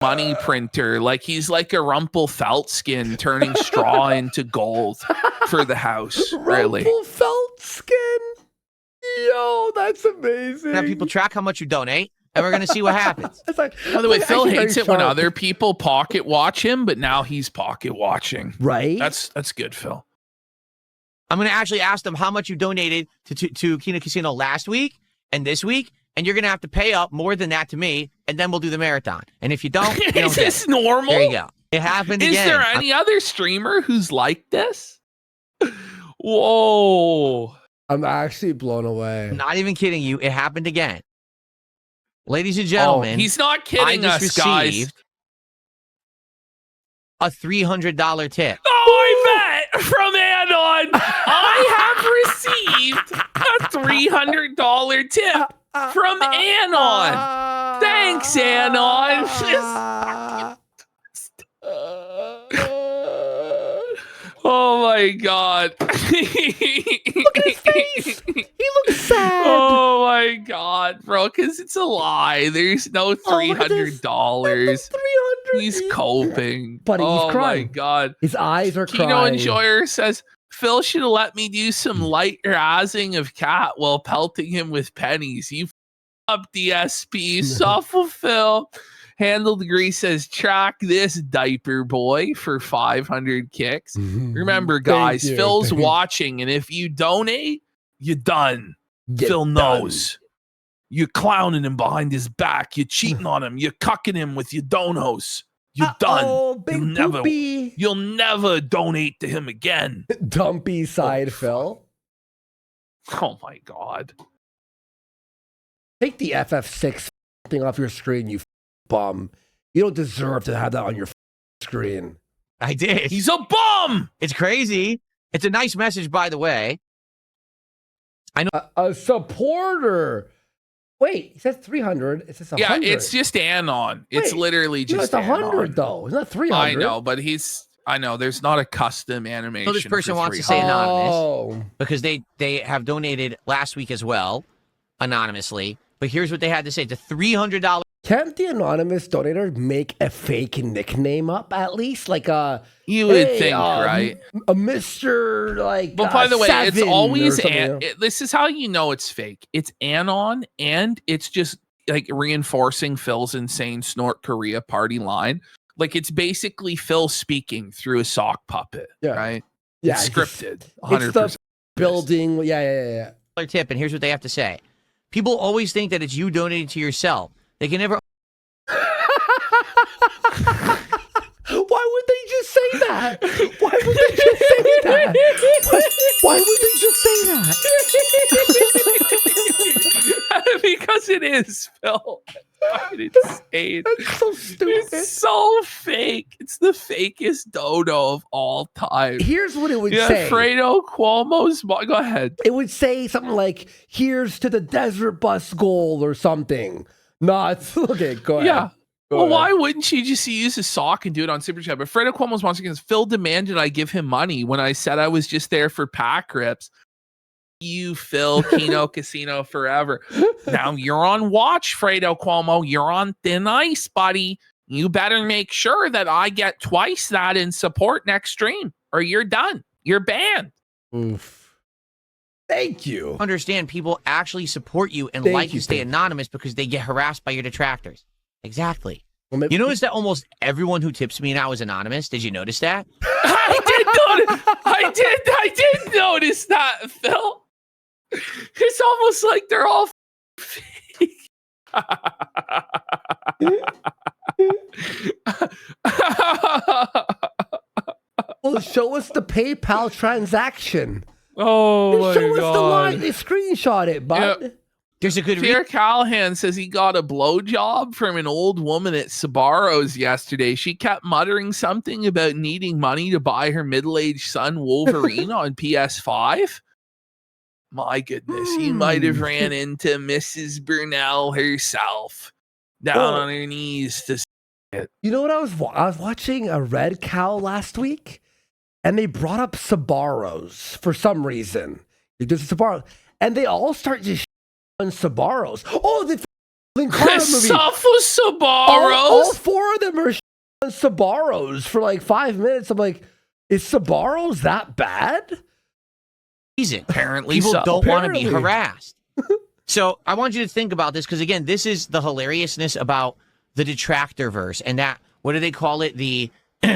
money printer. Like he's like a Rumpelstiltskin turning straw into gold for the house. Really. Rumpelstiltskin. Yo, that's amazing. Have people track how much you donate, and we're going to see what happens. It's like, By the way, like, Phil actually hates very it when sharp. other people pocket watch him, but now he's pocket watching. Right? That's good, Phil. I'm going to actually ask them how much you donated to Kina Casino last week and this week, and you're going to have to pay up more than that to me, and then we'll do the marathon. And if you don't, you don't Is get this it. normal? There you go. It happened Is again. there any other streamer who's like this? Whoa. I'm actually blown away. I'm not even kidding you. It happened again. Ladies and Oh, gentlemen, he's not I kidding just us, guys. received a $300 tip. Oh, I bet from Anon, I have received a $300 tip from Anon. Thanks, Anon. Oh, my god. Look at his face. He looks sad. Oh my god, bro, because it's a lie. There's no look at this. $300. 300. He's coping. Buddy, he's oh crying. my god. His eyes are Kino crying. Enjoyer says, Phil should have let me do some light razzing of Cat while pelting him with pennies. You up DSP. Suffer Phil. Handle Degree says, track this diaper boy for 500 kicks. Remember, guys, Thank you. Phil's watching, and if you donate, you're done. Get Phil done. knows. You're clowning him behind his back. You're cheating on him. You're cucking him with your donos. You're Oh, done. big You'll poopy. You'll never donate to him again. Dumpy side, Phil. Oh my god. Take the FF6 thing off your screen, you bum. You don't deserve to have that on your screen. I did. He's a bum. It's crazy. It's a nice message, by the way. A supporter. Wait, he said 300. It says 100. Yeah, it's just Anon. It's Wait, literally No, just it's 100 Anon. though. It's not 300. I know, but I know there's not a custom animation. So this person for wants to 300. say anonymous Oh. because they have donated last week as well, anonymously. But here's what they had to say: the $300. Can't the anonymous donator make a fake nickname up at least? Like a You would hey, think, right? A Mr. like But by the way, it's Seven always or something. this is how you know it's fake. It's Anon, and it's just like reinforcing Phil's insane snort Korea party line. Like it's basically Phil speaking through a sock puppet, Yeah. right? Yeah, It's it's just- scripted, It's 100%. the building. Yeah. Tip, and here's what they have to say: people always think that it's you donating to yourself. They can never. Why would they just say that? Why would they just say that? Why would they just say that? Because it is, Phil. Fucking insane. That's so stupid. It's so fake. It's the fakest dodo of all time. Here's what it would Yeah, say. Fredo Cuomo's. Go ahead. It would say something like, "Here's to the desert bus goal" or something. No, it's okay. Go ahead. Yeah. Go Well, ahead. why wouldn't you just use a sock and do it on Super Chat? But Fredo Cuomo's once again, Phil demanded I give him money when I said I was just there for pack rips. You, Phil, Kino Casino forever. Now you're on watch, Fredo Cuomo. You're on thin ice, buddy. You better make sure that I get twice that in support next stream, or you're done. You're banned. Oof. Thank you. Understand people actually support you and Thank like you, to stay thank you. anonymous because they get harassed by your detractors. Exactly. Well, maybe- You notice that almost everyone who tips me now is anonymous? Did you notice that? I did notice that, Phil. It's almost like they're all fake. Well, show us the PayPal transaction. Oh Show us the line. They screenshot it, bud. Yep. There's a good Pierre Callahan says he got a blowjob from an old woman at Sabaro's yesterday. She kept muttering something about needing money to buy her middle-aged son Wolverine on PS5. My goodness, you might have ran into Mrs. Burnell herself down Oh. on her knees to You know what I was watching a Red Cow last week, and they brought up Sabaros for some reason. There's a Sabaro, and they all start just on Sabaros. Oh, the Linkara movie. Sabaros. All four of them are on Sabaros for like 5 minutes. I'm like, is Sabaros that bad? reason. Apparently People so. don't want to be Apparently. harassed. So I want you to think about this because again, this is the hilariousness about the detractor verse and that what do they call it? The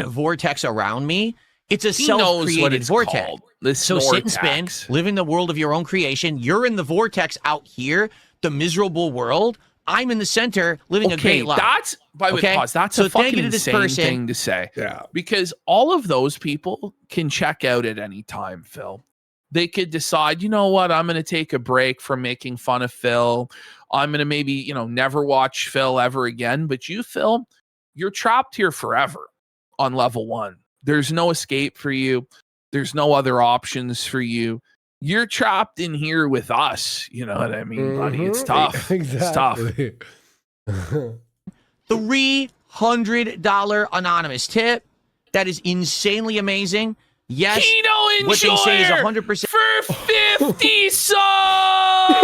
vortex around me. It's a He knows what self-created it's vortex. called. The So sit and spin, Snortax. live in the world of your own creation. You're in the vortex out here, the miserable world. I'm in the center, living a Okay, great life. that's by the way, Okay? pause. That's So a thank fucking you to this insane person. thing to say. Yeah. Because all of those people can check out at any time, Phil. They could decide, you know what, I'm going to take a break from making fun of Phil. I'm going to maybe, never watch Phil ever again. But you, Phil, you're trapped here forever on level 1. There's no escape for you. There's no other options for you. You're trapped in here with us. You know what I mean, buddy? It's Mhm. tough. It's tough. Exactly. $300 anonymous tip. That is insanely amazing. Yes, Keno and what they say is Scheuer 100%. for 50 songs. Look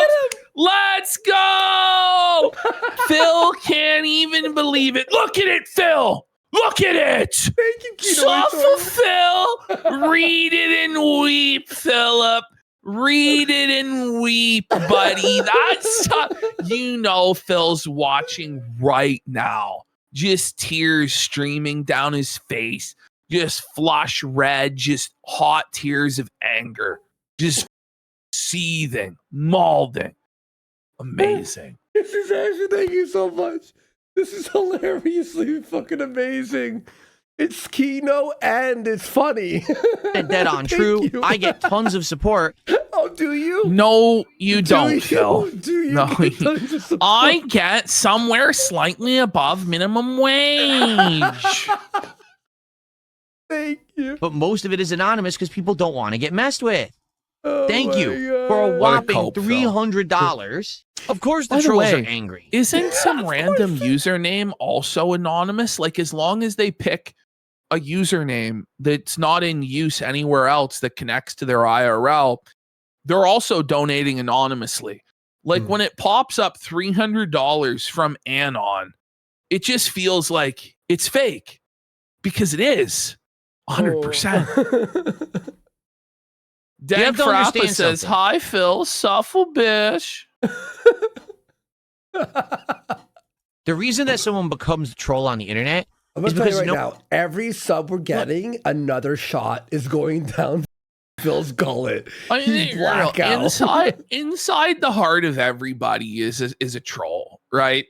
at him. Let's go. Phil can't even believe it. Look at it, Phil. Look at it. Thank you, Keno. Suffer, Phil. Read it and weep, Philip. Read it and weep, buddy. That's you know Phil's watching right now. Just tears streaming down his face. Just flush red, just hot tears of anger. Just seething, molding. Amazing. This is actually, thank you so much. This is hilariously fucking amazing. It's Keno and it's funny. Dead on Thank true. you. I get tons of support. Oh, do you? No, you don't, Phil. Do you? No, get tons of support? I get somewhere slightly above minimum wage. Thank you. But most of it is anonymous because people don't want to get messed with. Oh Thank my you God. for a What a whopping cope, Phil. $300. Of course, the By the trolls way, are angry. Isn't some random username also anonymous? Like, as long as they pick a username that's not in use anywhere else that connects to their IRL, they're also donating anonymously. Like, when it pops up $300 from Anon, it just feels like it's fake because it is 100%. Oh. You Dan have to Frappa understand says, something. "Hi, Phil. Suffle bish." The reason that someone becomes a troll on the internet I'm is gonna tell you because right now, every sub we're getting, another shot is going down Phil's gullet. I mean, He's black out. inside the heart of everybody is a troll, right?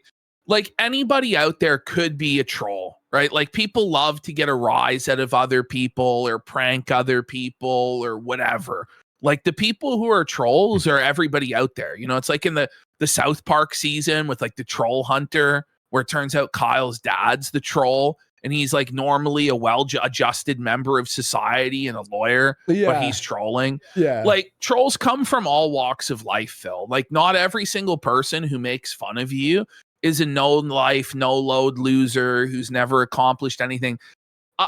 Like, anybody out there could be a troll, right? Like, people love to get a rise out of other people or prank other people or whatever. Like, the people who are trolls are everybody out there. You know, it's like in the South Park season with like the troll hunter, where it turns out Kyle's dad's the troll. And he's like normally a well-adjusted member of society and a lawyer, but Yeah. he's trolling. Yeah. Like, trolls come from all walks of life, Phil. Like, not every single person who makes fun of you is a no-life, no-load loser who's never accomplished anything.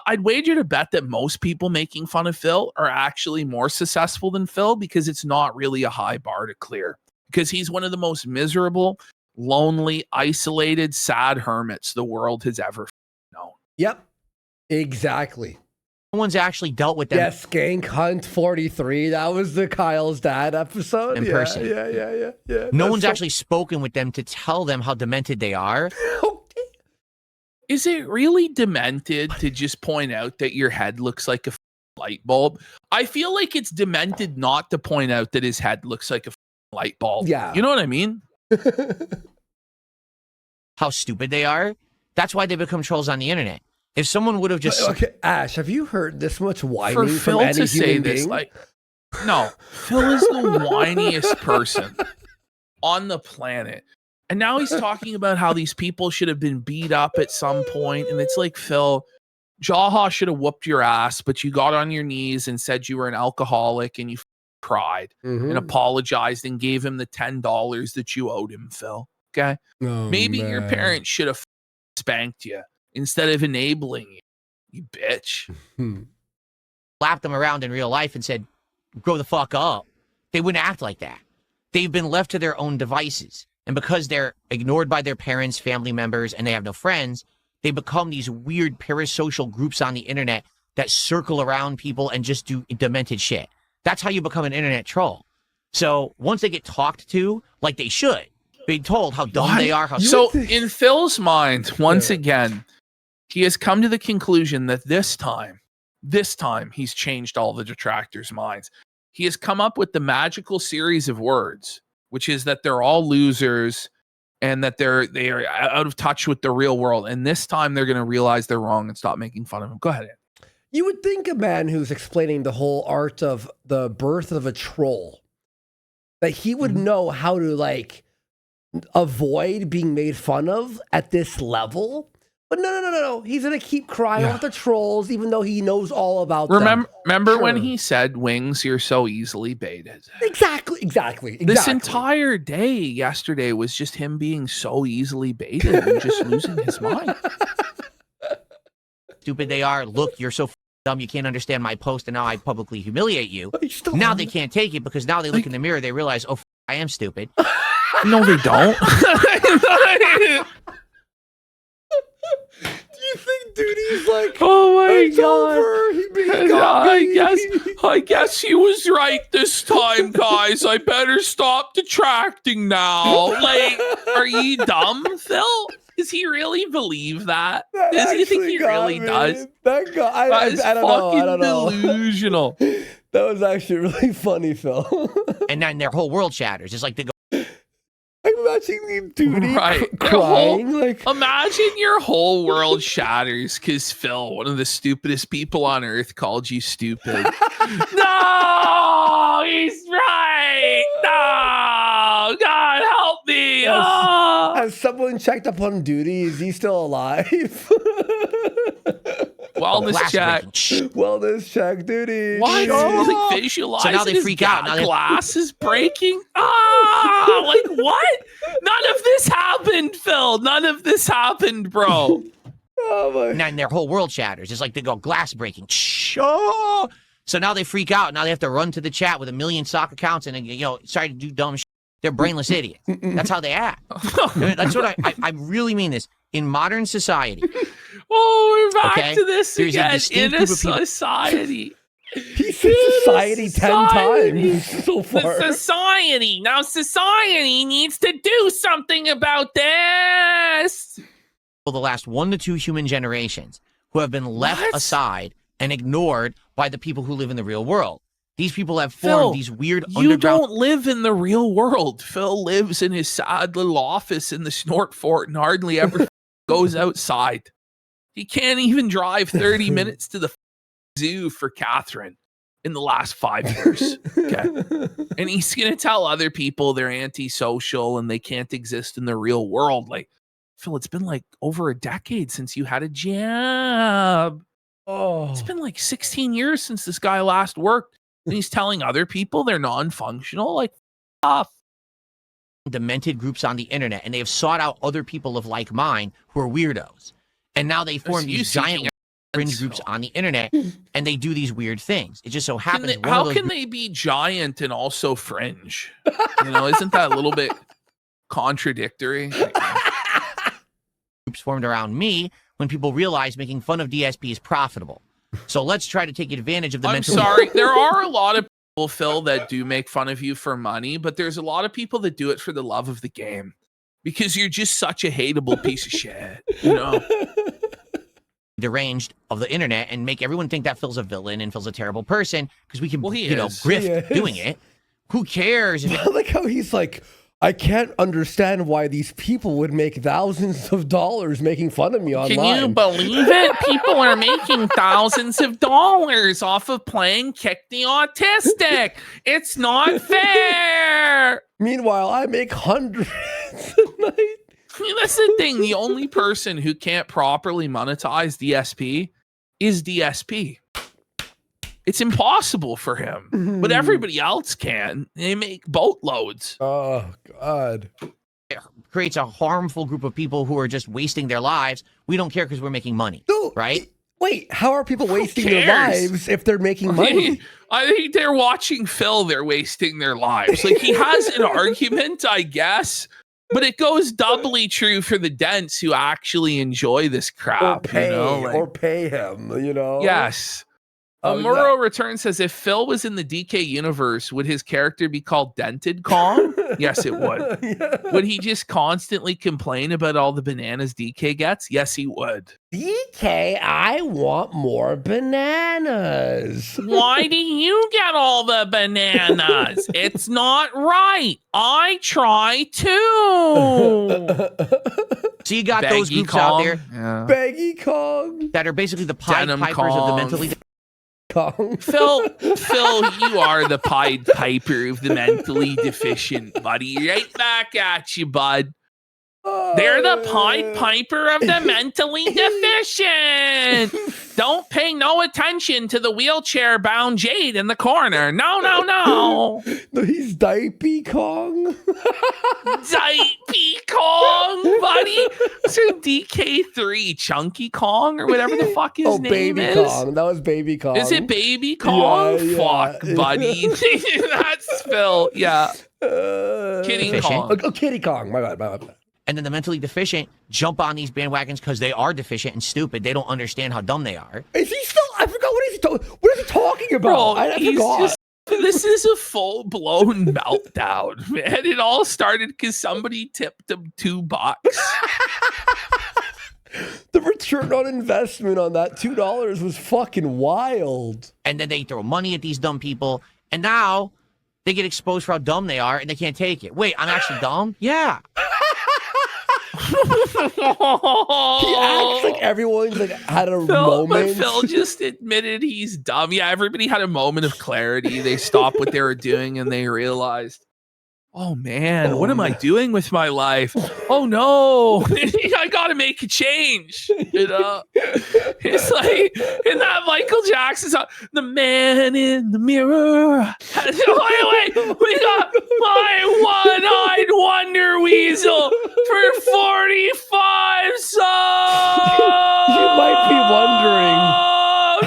I'd wager to bet that most people making fun of Phil are actually more successful than Phil because it's not really a high bar to clear. Because he's one of the most miserable, lonely, isolated, sad hermits the world has ever known. Yep. Exactly. no one's actually dealt with them. Yeah, Skank Hunt 43. That was the Kyle's dad episode. In Yeah, person. Yeah. No That's one's so- actually spoken with them to tell them how demented they are. Is it really demented to just point out that your head looks like a light bulb? I feel like it's demented not to point out that his head looks like a light bulb. Yeah. You know what I mean? How stupid they are. That's why they become trolls on the internet. If someone would have just Okay, Ash, have you heard this much whining For from Phil any to say human this, being? like, no, Phil is the whiniest person on the planet. And now he's talking about how these people should have been beat up at some point. And it's like, Phil, Jaha should have whooped your ass, but you got on your knees and said you were an alcoholic and you cried Mhm. and apologized and gave him the $10 that you owed him, Phil. Okay. Oh, Maybe your man. parents should have spanked you instead of enabling you, you bitch. Hmm. slapped them around in real life and said, grow the fuck up, they wouldn't act like that. They've been left to their own devices. And because they're ignored by their parents, family members, and they have no friends, they become these weird parasocial groups on the internet that circle around people and just do demented shit. That's how you become an internet troll. So once they get talked to, like they should, being told how dumb they are, how So would think- in Phil's mind, once Yeah. again, he has come to the conclusion that this time he's changed all the detractors' minds. He has come up with the magical series of words, which is that they're all losers and that they are out of touch with the real world. And this time they're going to realize they're wrong and stop making fun of him. Go ahead, Andy. You would think a man who's explaining the whole art of the birth of a troll, that he would Mhm. know how to like avoid being made fun of at this level. But no. He's gonna keep crying Yeah. about the trolls, even though he knows all about them. Remember when Sure. he said, "Wings, you're so easily baited." Exactly. This entire day yesterday was just him being so easily baited and just losing his mind. stupid they are. Look, you're so dumb, you can't understand my post, and now I publicly humiliate you. Now they can't take it because now they look in the mirror, they realize, oh, I am stupid. No, they don't. Do you think Duty's like, Oh my it's god. over. He got me. I guess he was right this time, guys. I better stop detracting now. Like, are you dumb, Phil? Does he really believe that? That Does he think actually he got really me. does? That guy, That is I don't know. fucking I don't know. delusional. That was actually really funny, Phil. And then their whole world shatters. It's like they go, I'm watching Duty Right. crying. Like, Imagine your whole world shatters because Phil, one of the stupidest people on earth, called you stupid. No, he's right. No, God help me. Yes. Oh. has someone checked up on Duty? Is he still alive? Wellness glass check. breaking. Shh. Wellness check, Duty. What? Oh. Like visualize So now they his freak out. Now they- glass is breaking. Ah, like what? None of this happened, Phil. None of this happened, bro. Oh my. And then their whole world shatters. It's like they go glass breaking. Shh. Oh. So now they freak out. Now they have to run to the chat with 1 million stock accounts and try to do dumb shit. They're brainless idiots. That's how they act. That's what I really mean this. In modern society, Oh, we're back Okay. to this There's a again. distinct In a group of people- society. He said society 10 Society. times so far. The society. Now society needs to do something about this. for the last 1 to 2 human generations who have been left What? aside and ignored by the people who live in the real world. These people have Phil, formed these weird You underground. don't live in the real world. Phil lives in his sad little office in the Snort Fort and hardly ever goes outside. He can't even drive 30 minutes to the zoo for Catherine in the last 5 years. Okay. And he's going to tell other people they're antisocial and they can't exist in the real world. Like, Phil, it's been like over a decade since you had a job. Oh. It's been like 16 years since this guy last worked. And he's telling other people they're non-functional. Like, off. Demented groups on the internet, and they have sought out other people of like mind who are weirdos. And now they form you these seeking giant fringe groups on the internet, and they do these weird things. It just so happens. one of How those can they be giant and also fringe? Isn't that a little bit contradictory? groups formed around me when people realize making fun of DSP is profitable. So let's try to take advantage of the I'm mental. sorry. There are a lot of people, Phil, that do make fun of you for money, but there's a lot of people that do it for the love of the game because you're just such a hateable piece of shit. Deranged of the internet and make everyone think that Phil's a villain and Phil's a terrible person because we can, Well, he is. grift He is. doing it. Who cares? If it, I like how he's like, I can't understand why these people would make thousands of dollars making fun of me online. Can you believe it? People are making thousands of dollars off of playing Kick the Autistic. It's not fair. Meanwhile, I make hundreds a night. I mean, that's the thing. The only person who can't properly monetize DSP is DSP. It's impossible for him, but everybody else can. They make boatloads. Oh God. creates a harmful group of people who are just wasting their lives. We don't care because we're making money, No, right? Wait, how are people wasting their cares? lives if they're making money? I think they're watching Phil. They're wasting their lives. Like, he has an argument, I guess, but it goes doubly true for the dents who actually enjoy this crap. Or pay, like- or pay him, yes. Oh, Amuro Return says, if Phil was in the DK universe, would his character be called Dented Kong? Yes, it would. Yeah. Would he just constantly complain about all the bananas DK gets? Yes, he would. DK, I want more bananas. Why do you get all the bananas? It's not right. I try too. So you got those Baggy groups Kong. out there Yeah. Baggy Kong. that are basically the Pied Denim Pipers of the Kong. mentally. Kong. Phil, you are the Pied Piper of the mentally deficient, buddy. Right back at you, bud. They're the Pied Piper of the mentally deficient. Don't pay no attention to the wheelchair-bound Jade in the corner. No, no, no. No, he's Diapy Kong. Diapy Kong, buddy. So DK3 Chunky Kong or whatever the fuck his name Baby is. Kong. That was Baby Kong. Is it Baby Kong? Yeah, Fuck, yeah. buddy. That's Phil. Yeah. Kitty Fishing. Kong. Oh, Kitty Kong. My bad. And then the mentally deficient jump on these bandwagons because they are deficient and stupid. They don't understand how dumb they are. Is he still? I forgot. What is he talking about? Bro, I he's forgot. just. This is a full-blown meltdown, man. It all started because somebody tipped him $2. The return on investment on that $2 was fucking wild. And then they throw money at these dumb people. And now they get exposed for how dumb they are and they can't take it. Wait, I'm actually dumb? Yeah. He acts like everyone's like had a But moment. Phil just admitted he's dumb. Yeah, everybody had a moment of clarity. They stopped what they were doing and they realized, oh man, what am I doing with my life? Oh no, I gotta make a change. You know, it's like in that Michael Jackson song, "The Man in the Mirror." Wait, we got my one-eyed Wonder Weasel for 45 songs. You might be wondering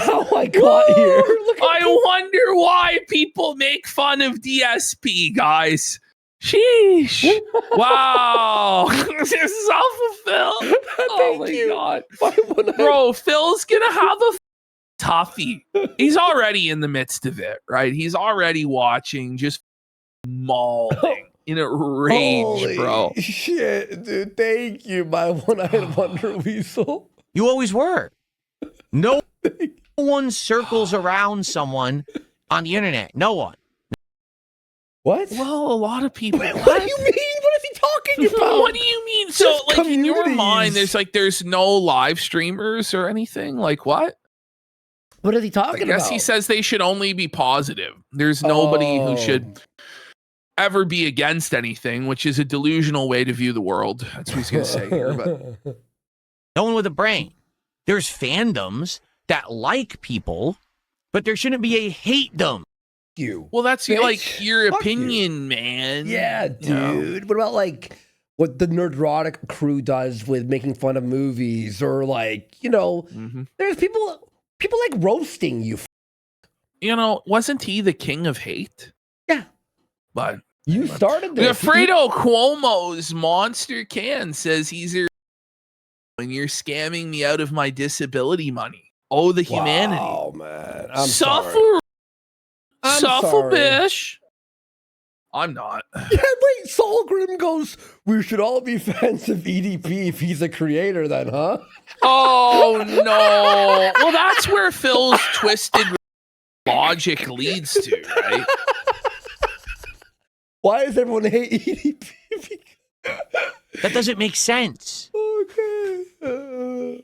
how I got here. Look at I wonder why people make fun of DSP, guys. Sheesh. Wow. This is awful, Phil. Oh Thank my you. god. my one-eyed- Bro, Phil's gonna have a toughie. He's already in the midst of it, right? He's already watching, just mauling in a rage, Holy bro. shit, dude. Thank you, my one-eyed Wonder Weasel. You always were. No one circles around someone on the internet. No one. What? Well, a lot of people. What do you mean? What is he talking about? What do you mean? So, Just like in your mind, communities. there's no live streamers or anything. Like what? What is he I talking guess about? he says they should only be positive. There's nobody who should ever be against anything, which is a delusional way to view the world. That's what he's gonna say here. But No one with a brain. There's fandoms that like people, but there shouldn't be a hate-dom. you. well, that's Bitch. like your Fuck you. opinion, man. Yeah, You know? dude. What about like what the Nerdrotic crew does with making fun of movies, or like Mhm. there's people like roasting you. You know, wasn't he the king of hate? Yeah. But You started this. Fredo Cuomo's Monster Can says he's a and you're scamming me out of my disability money. Oh, the humanity. Wow, man. I'm Suffer. sorry. I'm Suffer, sorry. bitch. I'm not. Yeah, wait. Saul Grimm goes, we should all be fans of EDP if he's a creator, then, huh? Oh, no. Well, that's where Phil's twisted logic leads to, right? Why does everyone hate EDP? That doesn't make sense. Okay.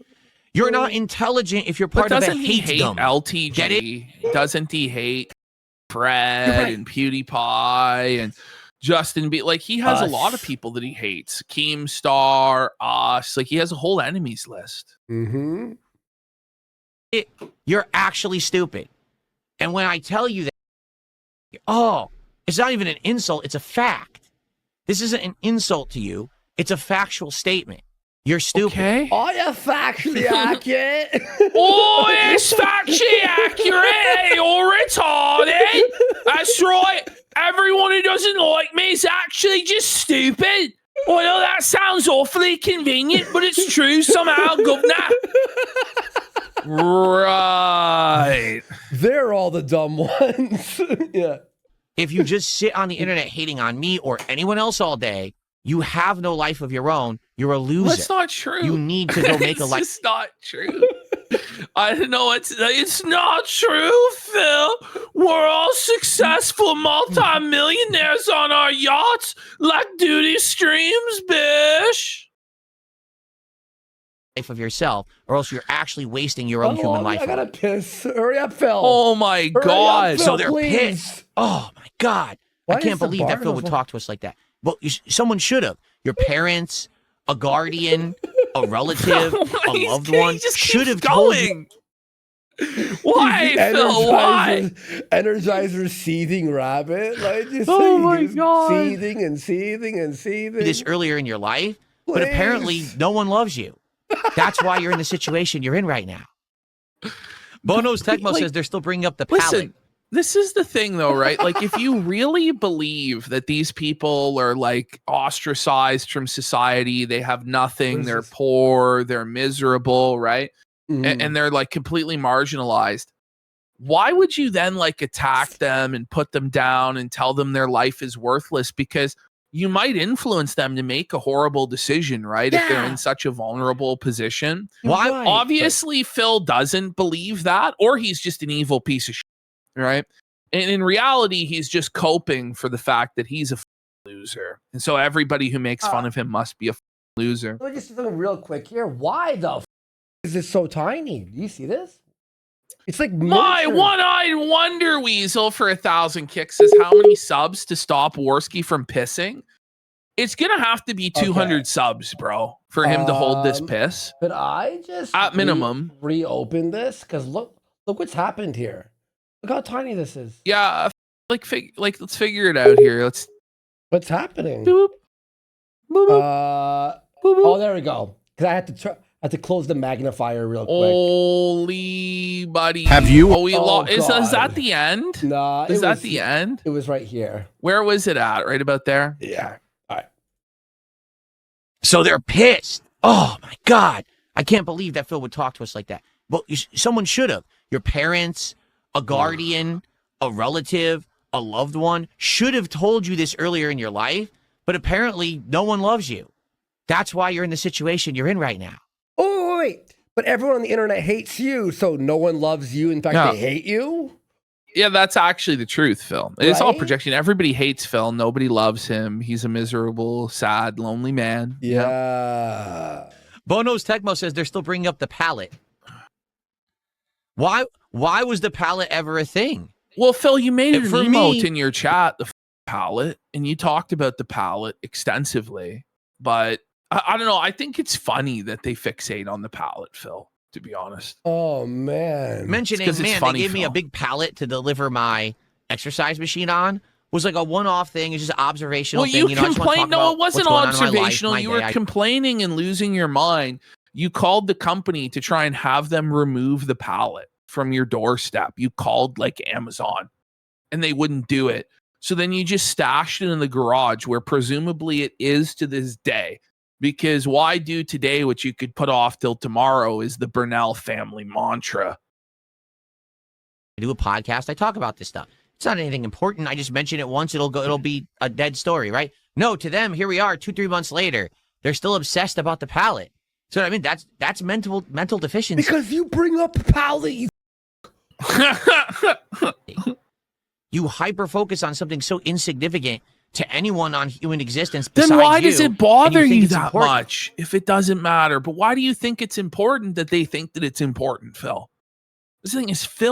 You're not intelligent if you're But part of a doesn't he hate hate-dom. LTG? Get it? Doesn't he hate Fred You're right. and PewDiePie and Justin B? Like, he has a lot of Us. people that he hates. Keemstar, us. Like, he has a whole enemies list. Mm-hmm. You're actually stupid. And when I tell you that, oh, it's not even an insult, it's a fact. This isn't an insult to you, it's a factual statement. You're stupid. Okay. Are you factually accurate? Oh, it's factually accurate. You're retarded. That's right. Everyone who doesn't like me is actually just stupid. Well, know that sounds awfully convenient, but it's true somehow, governor. Right. They're all the dumb ones. Yeah. If you just sit on the internet hating on me or anyone else all day, you have no life of your own. You're a loser. That's not true. You need to go make a It's life. just not true. I don't know. It's not true, Phil. We're all successful multimillionaires on our yachts, like Duty streams, bish. Life of yourself, or else you're actually wasting your own human life. I gotta piss. Hurry up, Phil. Oh my Hurry up, God. Phil, So they're please. pissed. Oh my God. Why I can't is the believe that bar Phil would no- talk to us like that. Well, someone should have. Your parents, a guardian, a relative, a loved one He just should keeps have told you. going. Why, Phil? Why? Energizer seething rabbit. Like, just Oh saying, my just God. seething and seething and seething. This earlier in your life, but apparently Please. no one loves you. That's why you're in the situation you're in right now. Bono's Tecmo Like, says they're still bringing up the palette. Listen, this is the thing though, right? Like if you really believe that these people are like ostracized from society, they have nothing, they're poor, they're miserable, right? Mhm. And they're like completely marginalized. Why would you then like attack them and put them down and tell them their life is worthless? Because you might influence them to make a horrible decision, right? If they're Yeah. in such a vulnerable position. You're Why- right, Obviously, Phil doesn't believe that, or he's just an evil piece of shit, right? And in reality, he's just coping for the fact that he's a loser. And so everybody who makes fun of him must be a loser. Let me just do something real quick here. Why the is this so tiny? Do you see this? It's like My miniature. one-eyed wonder weasel for 1,000 kicks says, how many subs to stop Worski from pissing? It's gonna have to be 200 Okay. subs, bro, for him to hold this Um, piss. Could I just At minimum. reopen this? Because look what's happened here. Look how tiny this is. Yeah, like let's figure it out here. Let's What's happening? boop, boop, boop, Uh boop, boop. oh, there we go. Because I had to close the magnifier real quick. Holy buddy. Have you- Oh, we Oh, is that God. the end? Nah, Is it that was, the end? It was right here. Where was it at? Right about there? Yeah. All right. So they're pissed. Oh my God. I can't believe that Phil would talk to us like that. Well, someone should have. Your parents, a guardian, a relative, a loved one should have told you this earlier in your life, but apparently no one loves you. That's why you're in the situation you're in right now. Oh, wait. But everyone on the internet hates you, so no one loves you. In fact, Yeah. they hate you. Yeah, that's actually the truth, Phil. It's all Right? projection. Everybody hates Phil. Nobody loves him. He's a miserable, sad, lonely man. Yeah. Bono's Tecmo says they're still bringing up the palette. Why was the palette ever a thing? Well, Phil, you made an For emote me- in your chat, the palette, and you talked about the palette extensively. But I don't know. I think it's funny that they fixate on the palette, Phil, to be honest. Oh man. Mentioning, 'cause it's man, funny, they gave me a Phil. big palette to deliver my exercise machine on. Was like a one-off thing. It's just observational Well, thing. you I just wanna talk complained. No, about it wasn't what's going on in my life, observational. my You day. were complaining and losing your mind. You called the company to try and have them remove the pallet from your doorstep. You called like Amazon and they wouldn't do it. So then you just stashed it in the garage where presumably it is to this day. Because why do today what you could put off till tomorrow is the Burnell family mantra. I do a podcast. I talk about this stuff. It's not anything important. I just mention it once. It'll be a dead story, right? No, to them, here we are 2-3 months later. They're still obsessed about the palette. So I mean, that's mental deficiency. Because you bring up the palette, you You hyper focus on something so insignificant to anyone on human existence. Then besides why does you, it bother and think you it's that important. much if it doesn't matter? But why do you think it's important that they think that it's important, Phil? This thing is Phil